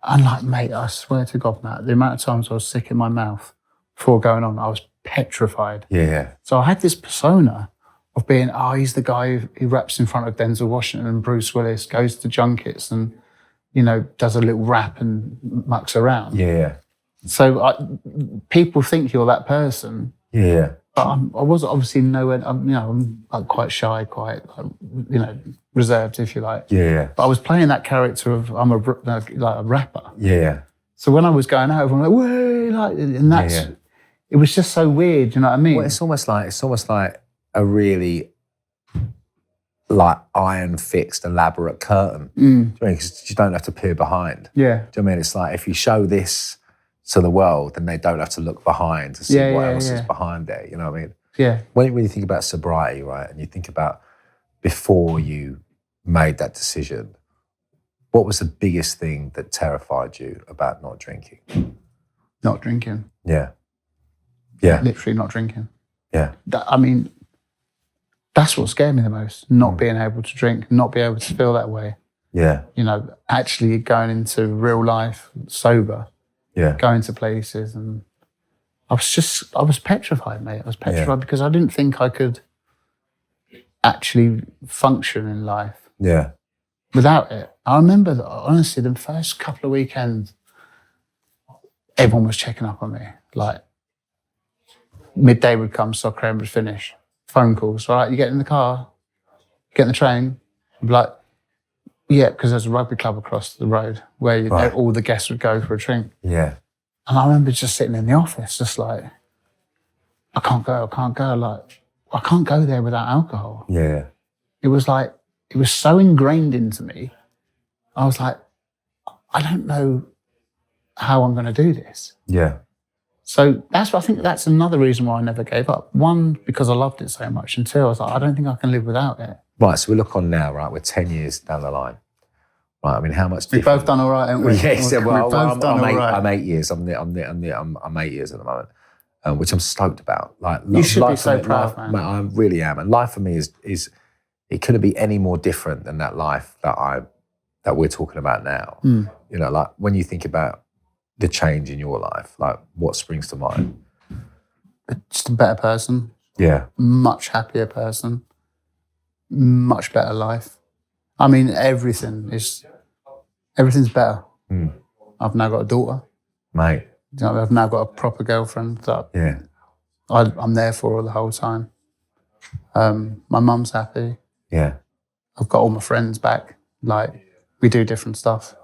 And like, mate, I swear to God, Matt, the amount of times I was sick in my mouth before going on, I was petrified. Yeah. So I had this persona of being, he's the guy who raps in front of Denzel Washington and Bruce Willis, goes to junkets and, does a little rap and mucks around. Yeah. So people think you're that person. Yeah. But I was obviously nowhere, I'm quite shy, quite, reserved, if you like. Yeah. But I was playing that character of, I'm a rapper. Yeah. So when I was going out, everyone was like, "Way!" And that's, it was just so weird, you know what I mean? Well, it's almost like a really like iron fixed elaborate curtain. Do you know what I mean? Because you don't have to peer behind. Yeah. Do you know what I mean? It's like if you show this to the world, then they don't have to look behind to see what else is behind there. You know what I mean? Yeah. When you think about sobriety, right, and you think about before you made that decision, what was the biggest thing that terrified you about not drinking? Not drinking. Yeah. Yeah. Literally not drinking. Yeah. That's what scared me the most. Not being able to drink, not being able to feel that way. Yeah. Actually going into real life sober. Yeah. Going to places and I was petrified, mate. I was petrified because I didn't think I could actually function in life without it. I remember that, honestly, the first couple of weekends, everyone was checking up on me. Like, midday would come, soccer end would finish. Phone calls, right? You get in the car, get in the train. I'd be like, yeah, because there's a rugby club across the road where all the guests would go for a drink. Yeah. And I remember just sitting in the office, just like, I can't go. Like, I can't go there without alcohol. Yeah. It was like, it was so ingrained into me. I was like, I don't know how I'm going to do this. Yeah. So I think that's another reason why I never gave up. One, because I loved it so much. And two, I was like, I don't think I can live without it. Right, so we look on now, right? We're 10 years down the line. Right, I mean, how much We've both done all right, haven't we? Yes, We've both done all right. I'm 8 years. I'm 8 years at the moment, which I'm stoked about. Like, you should be so proud, man. I really am. And life for me is it couldn't be any more different than that life that we're talking about now. Mm. You know, like when you think about the change in your life, like what springs to mind? Just a better person. Yeah. Much happier person. Much better life. I mean, everything's better. Mm. I've now got a daughter. Mate. You know, I've now got a proper girlfriend that I'm there for her the whole time. My mum's happy. Yeah. I've got all my friends back. Like, we do different stuff.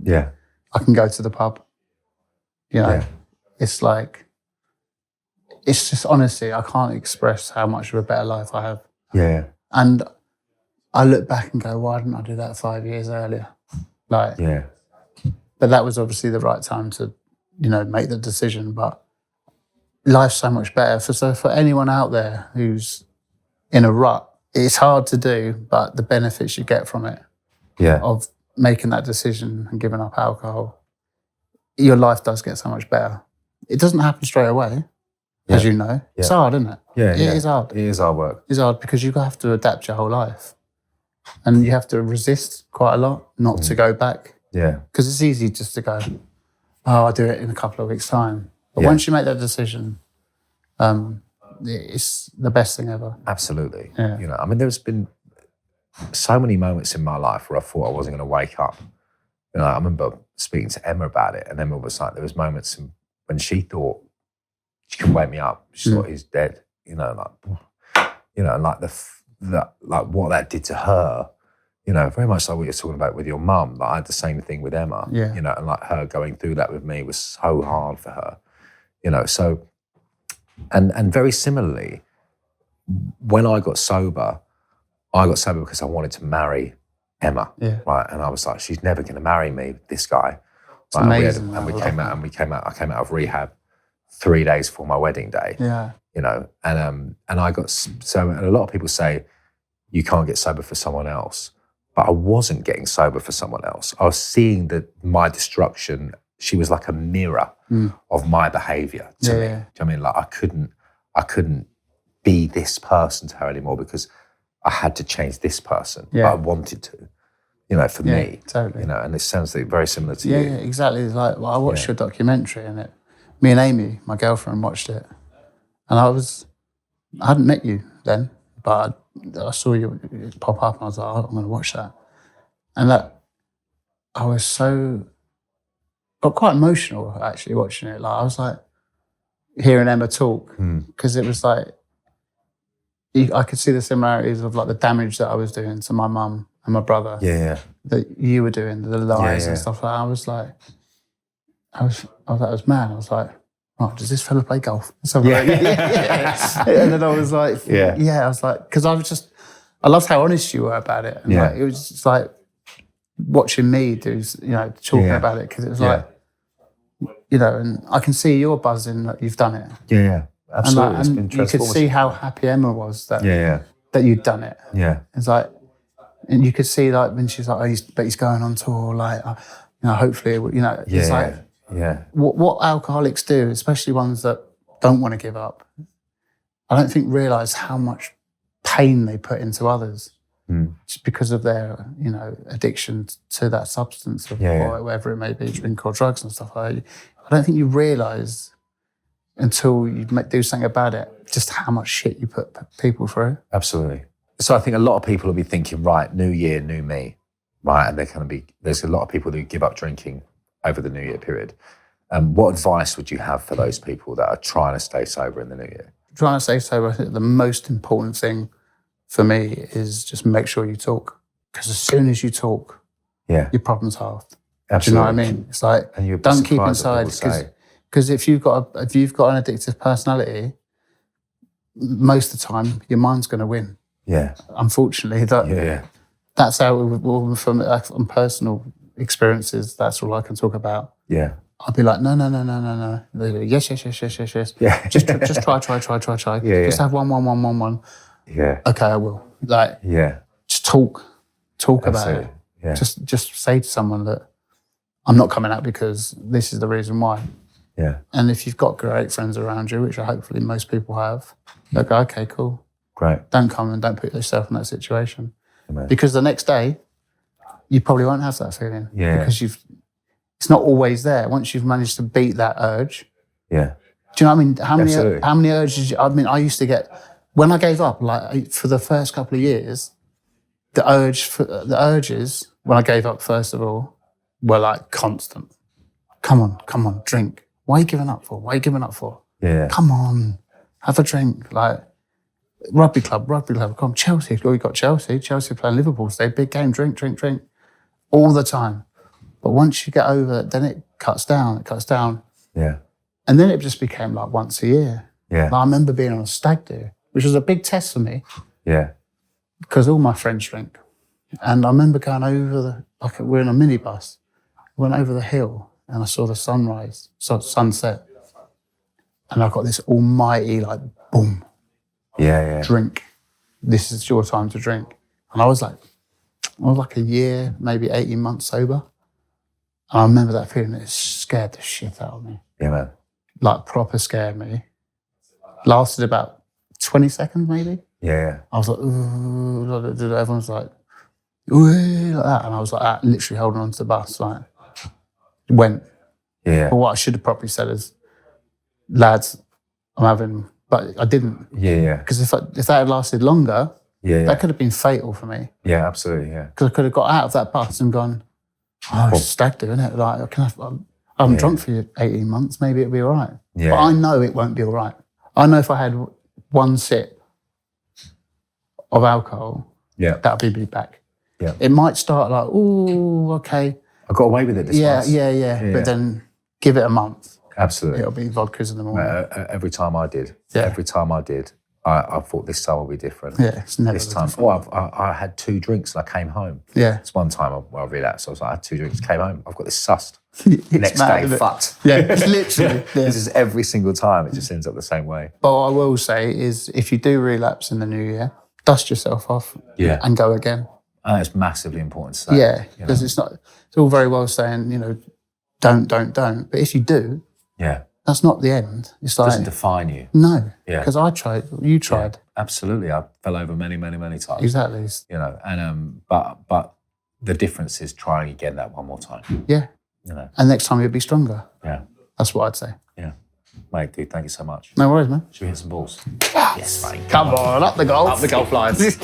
Yeah. I can go to the pub. You know, it's like, it's just, honestly, I can't express how much of a better life I have. Yeah. And I look back and go, why didn't I do that 5 years earlier? Like, but that was obviously the right time to, you know, make the decision. But life's so much better. So for anyone out there who's in a rut, it's hard to do, but the benefits you get from it, of making that decision and giving up alcohol, your life does get so much better. It doesn't happen straight away, as you know. It's hard, isn't it? Yeah, it is hard. It is hard work. It's hard because you have to adapt your whole life. And you have to resist quite a lot, not to go back. Yeah. Because it's easy just to go, oh, I'll do it in a couple of weeks' time. But once you make that decision, it's the best thing ever. Absolutely. Yeah. You know, I mean, there's been so many moments in my life where I thought I wasn't going to wake up. You know, I remember speaking to Emma about it, and Emma was like, there was moments when she thought she couldn't wake me up. She thought he's dead. You know, and like like what that did to her. You know, very much like what you're talking about with your mum. Like I had the same thing with Emma. Yeah. You know, and like her going through that with me was so hard for her. You know, so and very similarly, when I got sober because I wanted to marry Emma. Yeah. Right. And I was like, she's never going to marry me, this guy. It's amazing. I came out of rehab 3 days before my wedding day. Yeah. You know, and I got so, and a lot of people say you can't get sober for someone else, but I wasn't getting sober for someone else. I was seeing my destruction. She was like a mirror of my behaviour to me. Do you know what I mean? Like I couldn't be this person to her anymore because I had to change this person. Yeah. But I wanted to, you know, for me. Totally. You know, and it sounds like very similar to you. Yeah, exactly. It's like, I watched your documentary and me and Amy, my girlfriend, watched it. And I hadn't met you then, but I saw you pop up and I was like, I'm going to watch that. And I was got quite emotional actually watching it. Like I was like hearing Emma talk because it was like, I could see the similarities of like the damage that I was doing to my mum and my brother. Yeah. That you were doing, the lies and stuff like that. I was like, I was mad. I was like, oh, does this fella play golf? And then I was like, I was like, because I loved how honest you were about it. And like, it was just like watching me talking about it because it was like, you know, and I can see you're buzzing that you've done it. Yeah. Absolutely. And, it's been you could see how happy Emma was that you'd done it. Yeah. It's like, and you could see like when she's like, he's going on tour, like, you know, hopefully, you know, it's like, what alcoholics do, especially ones that don't want to give up, I don't think realise how much pain they put into others just because of their, you know, addiction to that substance or whatever it may be, drink or drugs and stuff like that. I don't think you realise until you do something about it, just how much shit you put people through. Absolutely. So I think a lot of people will be thinking, right, new year, new me, right? And there's a lot of people who give up drinking over the New Year period. What advice would you have for those people that are trying to stay sober in the New Year? Trying to stay sober, I think the most important thing for me is just make sure you talk. Because as soon as you talk, your problem's halved. Absolutely. Do you know what I mean? It's like, don't keep inside. Because if you've got an addictive personality, most of the time your mind's going to win. Yeah. Unfortunately, that's how from personal experiences. That's all I can talk about. Yeah. I'd be like, no. They go, yes. Yeah. Just try. Yeah. Just have one. Yeah. Okay, I will. Like, just talk about it. Yeah. Just say to someone that I'm not coming out because this is the reason why. Yeah. And if you've got great friends around you, which hopefully most people have, they'll go, okay, cool. Great. Don't come and don't put yourself in that situation. Amen. Because the next day, you probably won't have that feeling. Yeah. Because it's not always there. Once you've managed to beat that urge. Yeah. Do you know what I mean? Absolutely. How many urges? I used to get, when I gave up, like for the first couple of years, the urges, when I gave up, first of all, were like constant. Come on, drink. Why are you giving up for? Yeah. Come on, have a drink. Like, rugby club. Come on, Chelsea. We got Chelsea playing Liverpool today. Big game, drink. All the time. But once you get over it, then it cuts down. Yeah. And then it just became like once a year. Yeah. Like, I remember being on a stag do, which was a big test for me. Yeah. Because all my friends drink. And I remember going over we're in a minibus. Went over the hill and I saw the sunset. And I got this almighty, like, boom. Yeah. Drink. This is your time to drink. And I was like a year, maybe 18 months sober. And I remember that feeling. It scared the shit out of me. Yeah, man. Like, proper scared me. Lasted about 20 seconds, maybe. Yeah. I was like, ooh, everyone's like, ooh, like that. And I was like that, literally holding on to the bus, like, went. Yeah. But what I should have probably said is, lads, I'm having, but I didn't. Yeah. Because if that had lasted longer, Yeah. that could have been fatal for me. Yeah, absolutely, yeah. Because I could have got out of that bus and gone, it's stag do, isn't it? Like, I haven't drunk for 18 months, maybe it'll be all right. Yeah. But I know it won't be all right. I know if I had one sip of alcohol, that'll be me back. Yeah. It might start like, ooh, okay. I got away with it this month. Yeah. But then give it a month. Absolutely. It'll be vodkas in the morning. Every time I did, I thought this time will be different. Yeah, it's never this time. different. I had 2 drinks and I came home. Yeah. It's one time I relapsed. I was like, I had 2 drinks, came home. I've got this sussed. Next day, fucked. Yeah, it's literally. Yeah. This is every single time. It just ends up the same way. But what I will say is, if you do relapse in the new year, dust yourself off and go again. It's massively important to say. Yeah, because it's all very well saying, don't. But if you do, that's not the end. It's like, doesn't define you. No, Yeah. because I tried, you tried. Yeah, absolutely. I fell over many, many, many times. Exactly. And but the difference is trying again that one more time. Yeah. And next time you'll be stronger. Yeah. That's what I'd say. Yeah. Mate, dude, thank you so much. No worries, man. Should we hit some balls? Yes, mate. Come on, up the golf. Up the golf lines.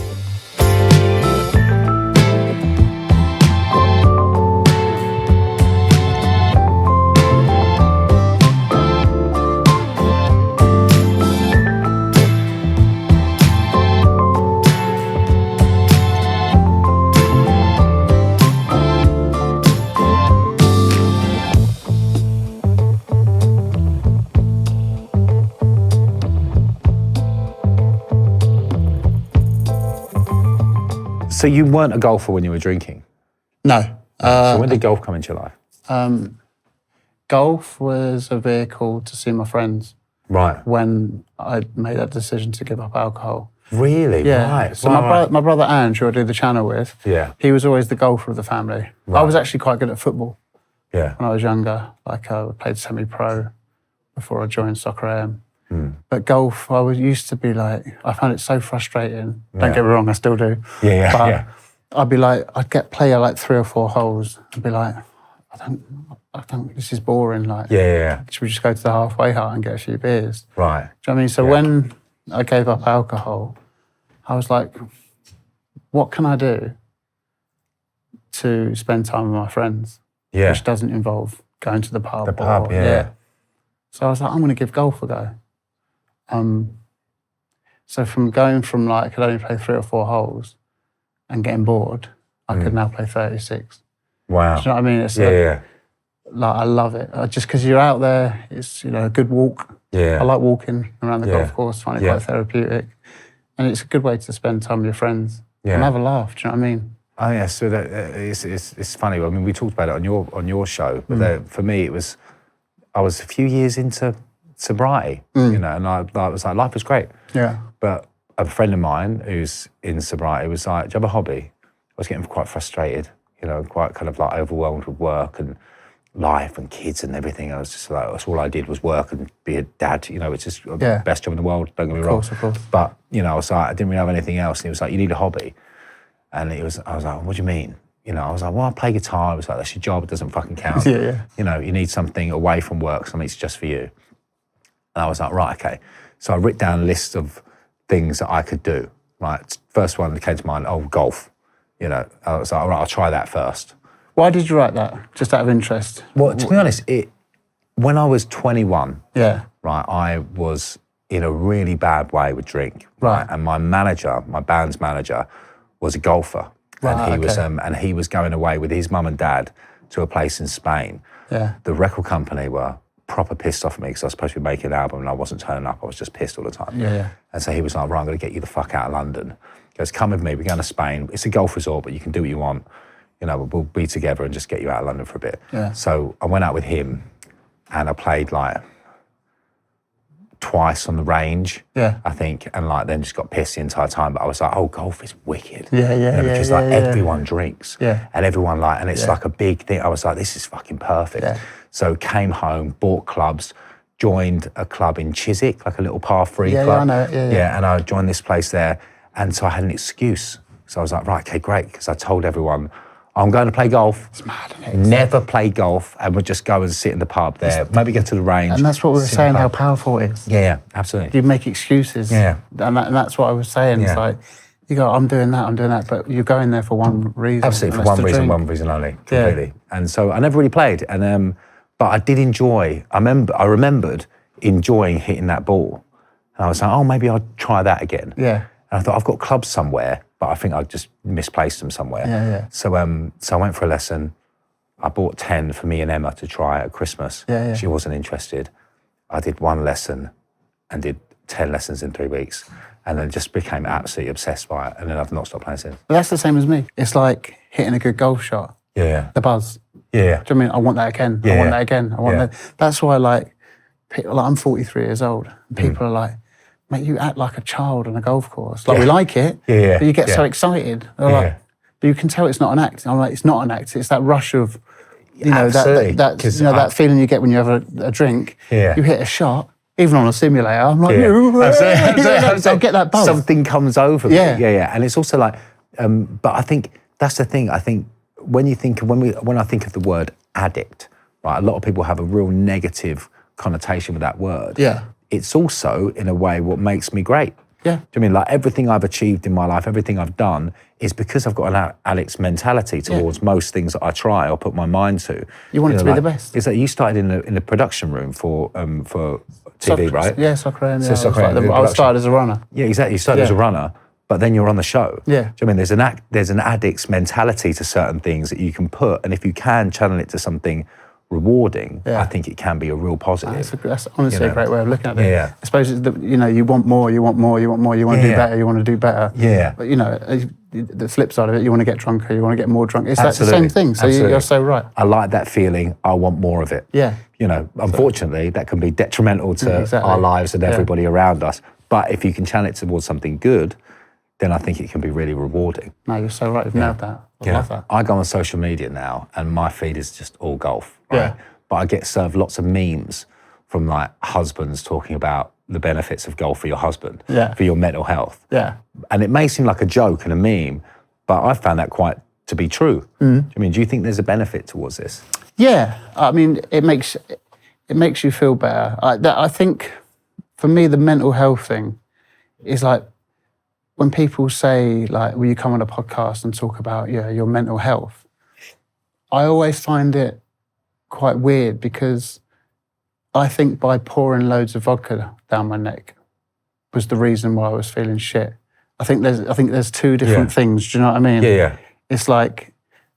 So you weren't a golfer when you were drinking? No. So when did golf come into your life? Golf was a vehicle to see my friends. Right. When I made that decision to give up alcohol. Really? Yeah. Right. So my brother Ange, who I do the channel with, he was always the golfer of the family. Right. I was actually quite good at football. Yeah. When I was younger, like I played semi-pro before I joined Soccer AM. But golf, used to be like, I found it so frustrating. Don't get me wrong, I still do. Yeah. I'd be like, I'd play like 3 or 4 holes and be like, I don't, this is boring. Like, Yeah. should we just go to the halfway hut and get a few beers? Right. Do you know what I mean? So when I gave up alcohol, I was like, what can I do to spend time with my friends? Yeah. Which doesn't involve going to the pub. The pub, or, yeah. So I was like, I'm going to give golf a go. So from going from like, I could only play 3 or 4 holes and getting bored, I could now play 36. Wow. Do you know what I mean? It's like I love it. Just because you're out there, it's, a good walk. Yeah. I like walking around the golf course, find it quite therapeutic. And it's a good way to spend time with your friends and have a laugh. Do you know what I mean? Oh yeah, so that it's funny. I mean, we talked about it on your show, but for me, I was a few years into sobriety, and I was like, life was great. Yeah. But a friend of mine who's in sobriety was like, do you have a hobby? I was getting quite frustrated, quite kind of like overwhelmed with work and life and kids and everything. I was just like, that's all I did was work and be a dad. It's just the best job in the world. Don't get me wrong. Of course. But I was like, I didn't really have anything else. And he was like, you need a hobby. And I was like, what do you mean? I was like, well, I play guitar. It was like, that's your job. It doesn't fucking count. Yeah. You need something away from work, something that's just for you. And I was like, right, okay. So I wrote down a list of things that I could do. Right, first one that came to mind, golf. I was like, all right, I'll try that first. Why did you write that? Just out of interest? Well, to be honest, when I was 21, right, I was in a really bad way with drink. Right. And my band's manager, was a golfer. And he was going away with his mum and dad to a place in Spain. Yeah. The record company were proper pissed off at me because I was supposed to be making an album and I wasn't turning up. I was just pissed all the time. Yeah. And so he was like, right, I'm going to get you the fuck out of London. He goes, come with me, we're going to Spain. It's a golf resort, but you can do what you want. We'll be together and just get you out of London for a bit. Yeah. So I went out with him and I played like twice on the range, I think, and like then just got pissed the entire time. But I was like, golf is wicked. Because everyone drinks. Yeah. And everyone and it's like a big thing. I was like, this is fucking perfect. Yeah. So came home, bought clubs, joined a club in Chiswick, like a little par 3 club. Yeah, I know. Yeah. And I joined this place there. And so I had an excuse. So I was like, right, okay, great. Because I told everyone, I'm going to play golf. It's mad, isn't it? Never play golf, and we'll just go and sit in the pub there. Maybe go to the range. And that's what we were saying, how powerful it is. Yeah, absolutely. You make excuses. Yeah. And that's what I was saying. Yeah. It's like, you go, I'm doing that, but you're going there for one reason. Absolutely, for one reason only, completely. Yeah. And so I never really played, and but I did enjoy. I remembered enjoying hitting that ball, and I was like, maybe I'll try that again. Yeah. And I thought, I've got clubs somewhere, but I think I just misplaced them somewhere. Yeah. So I went for a lesson. I bought 10 for me and Emma to try at Christmas. Yeah. She wasn't interested. I did 1 lesson and did 10 lessons in 3 weeks, and then just became absolutely obsessed by it. And then I've not stopped playing since. But that's the same as me. It's like hitting a good golf shot. Yeah. The buzz. Yeah. Do you know what I mean? I want that again. Yeah. I want that again. I want that. That's why, I'm 43 years old. And people are like, mate, you act like a child on a golf course. We like it, but you get so excited. They're like, but you can tell it's not an act. I'm like, it's not an act. It's that rush of, that feeling you get when you have a drink. Yeah. You hit a shot, even on a simulator. I'm like, I'll get that buzz. Something comes over me. Yeah. And it's also like, but I think that's the thing. I think when I think of the word addict, right, a lot of people have a real negative connotation with that word. Yeah. It's also, in a way, what makes me great. Yeah. Do you mean everything I've achieved in my life, everything I've done is because I've got an addict's mentality towards most things that I try or put my mind to. You want it to be the best. It's like you started in the production room for TV, right? Yeah, soccer. I started as a runner. Yeah, exactly. You started as a runner, but then you're on the show. Yeah. Do you know what I mean? There's an addict's mentality to certain things that you can put, and if you can channel it to something rewarding, I think it can be a real positive. That's honestly a great way of looking at it. Yeah. I suppose it's you want more, you want to do better, you want to do better. Yeah. But the flip side of it, you want to get drunker, you want to get more drunk. It's the same thing. So you're so right. I like that feeling. I want more of it. Yeah. Unfortunately, that can be detrimental to our lives and everybody around us. But if you can channel it towards something good, then I think it can be really rewarding. No, you're so right. You've nailed that. I love that. I go on social media now and my feed is just all golf. Right? Yeah. But I get served lots of memes from husbands talking about the benefits of golf for your husband, for your mental health. Yeah. And it may seem like a joke and a meme, but I found that quite to be true. Do you think there's a benefit towards this? Yeah, I mean, it makes you feel better. I think for me, the mental health thing is like when people say, like, will you come on a podcast and talk about your mental health? I always find it quite weird because I think by pouring loads of vodka down my neck was the reason why I was feeling shit. I think there's two different things. Do you know what I mean? Yeah. It's like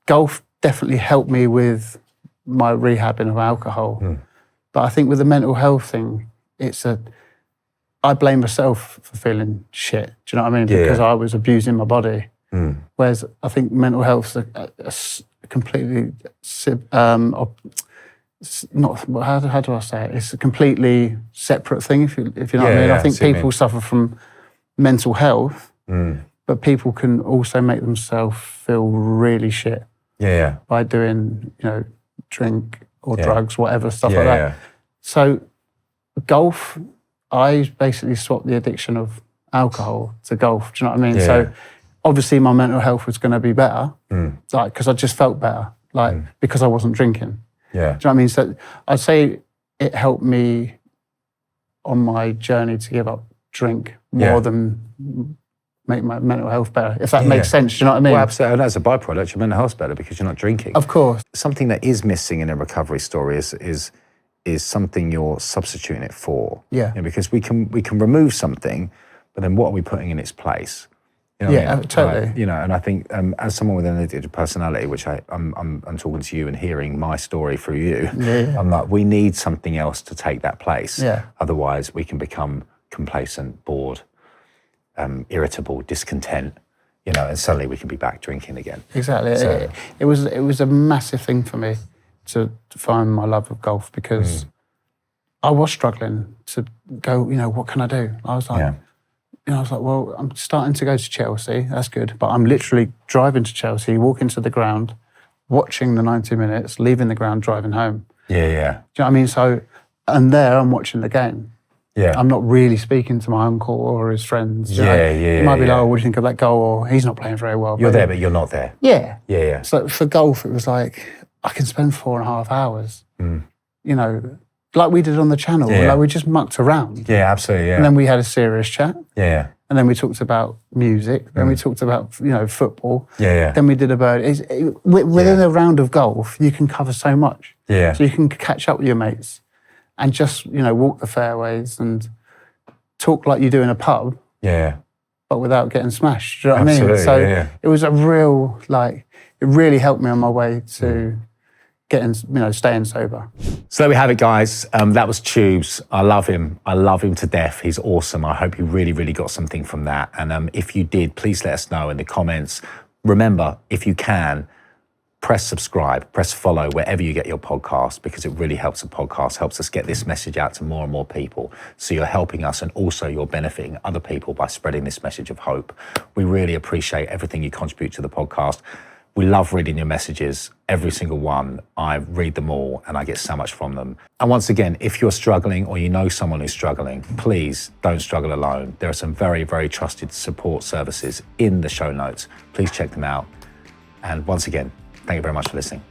golf definitely helped me with my rehabbing of alcohol. But I think with the mental health thing, I blame myself for feeling shit. Do you know what I mean? Because I was abusing my body. Whereas I think mental health's a completely, how do I say it? It's a completely separate thing, if you know what I mean. I think people suffer from mental health, but people can also make themselves feel really shit by doing, drink or drugs, whatever, stuff like that. So golf, I basically swapped the addiction of alcohol to golf. Do you know what I mean? So obviously my mental health was going to be better, like, because I just felt better, like, because I wasn't drinking. Do you know what I mean? So I'd say it helped me on my journey to give up drink more than make my mental health better, if that makes sense. Do you know what I mean? Well, absolutely. And as a byproduct, your mental health's better because you're not drinking. Of course. Something that is missing in a recovery story is something you're substituting it for. Because we can remove something, but then what are we putting in its place? You know what I mean? Totally. And I think as someone with an addictive personality, which I'm talking to you and hearing my story through you, I'm like, we need something else to take that place. Otherwise, we can become complacent, bored, irritable, discontent, and suddenly we can be back drinking again. Exactly. So, it was a massive thing for me to find my love of golf because I was struggling to go, what can I do? I was like, well, I'm starting to go to Chelsea, that's good, but I'm literally driving to Chelsea, walking to the ground, watching the 90 minutes, leaving the ground, driving home. Do you know what I mean? So, and there I'm watching the game. I'm not really speaking to my uncle or his friends. He might be like, what do you think of that goal? Or he's not playing very well. You're there, but you're not there. Yeah. So for golf, it was like, I can spend 4.5 hours, like we did on the channel. Like we just mucked around. Yeah, absolutely, And then we had a serious chat. Yeah. And then we talked about music. Then we talked about, football. Yeah. Then we did a bird. Within a round of golf, you can cover so much. Yeah. So you can catch up with your mates and just, walk the fairways and talk like you do in a pub. Yeah. But without getting smashed. Do you know what Absolutely, I mean? So it was a real, it really helped me on my way to getting, staying sober. So there we have it, guys. That was Tubes. I love him. I love him to death. He's awesome. I hope you really, really got something from that. And if you did, please let us know in the comments. Remember, if you can, press subscribe, press follow wherever you get your podcast, because it really helps the podcast, helps us get this message out to more and more people. So you're helping us and also you're benefiting other people by spreading this message of hope. We really appreciate everything you contribute to the podcast. We love reading your messages, every single one. I read them all and I get so much from them. And once again, if you're struggling or you know someone who's struggling, please don't struggle alone. There are some very, very trusted support services in the show notes. Please check them out. And once again, thank you very much for listening.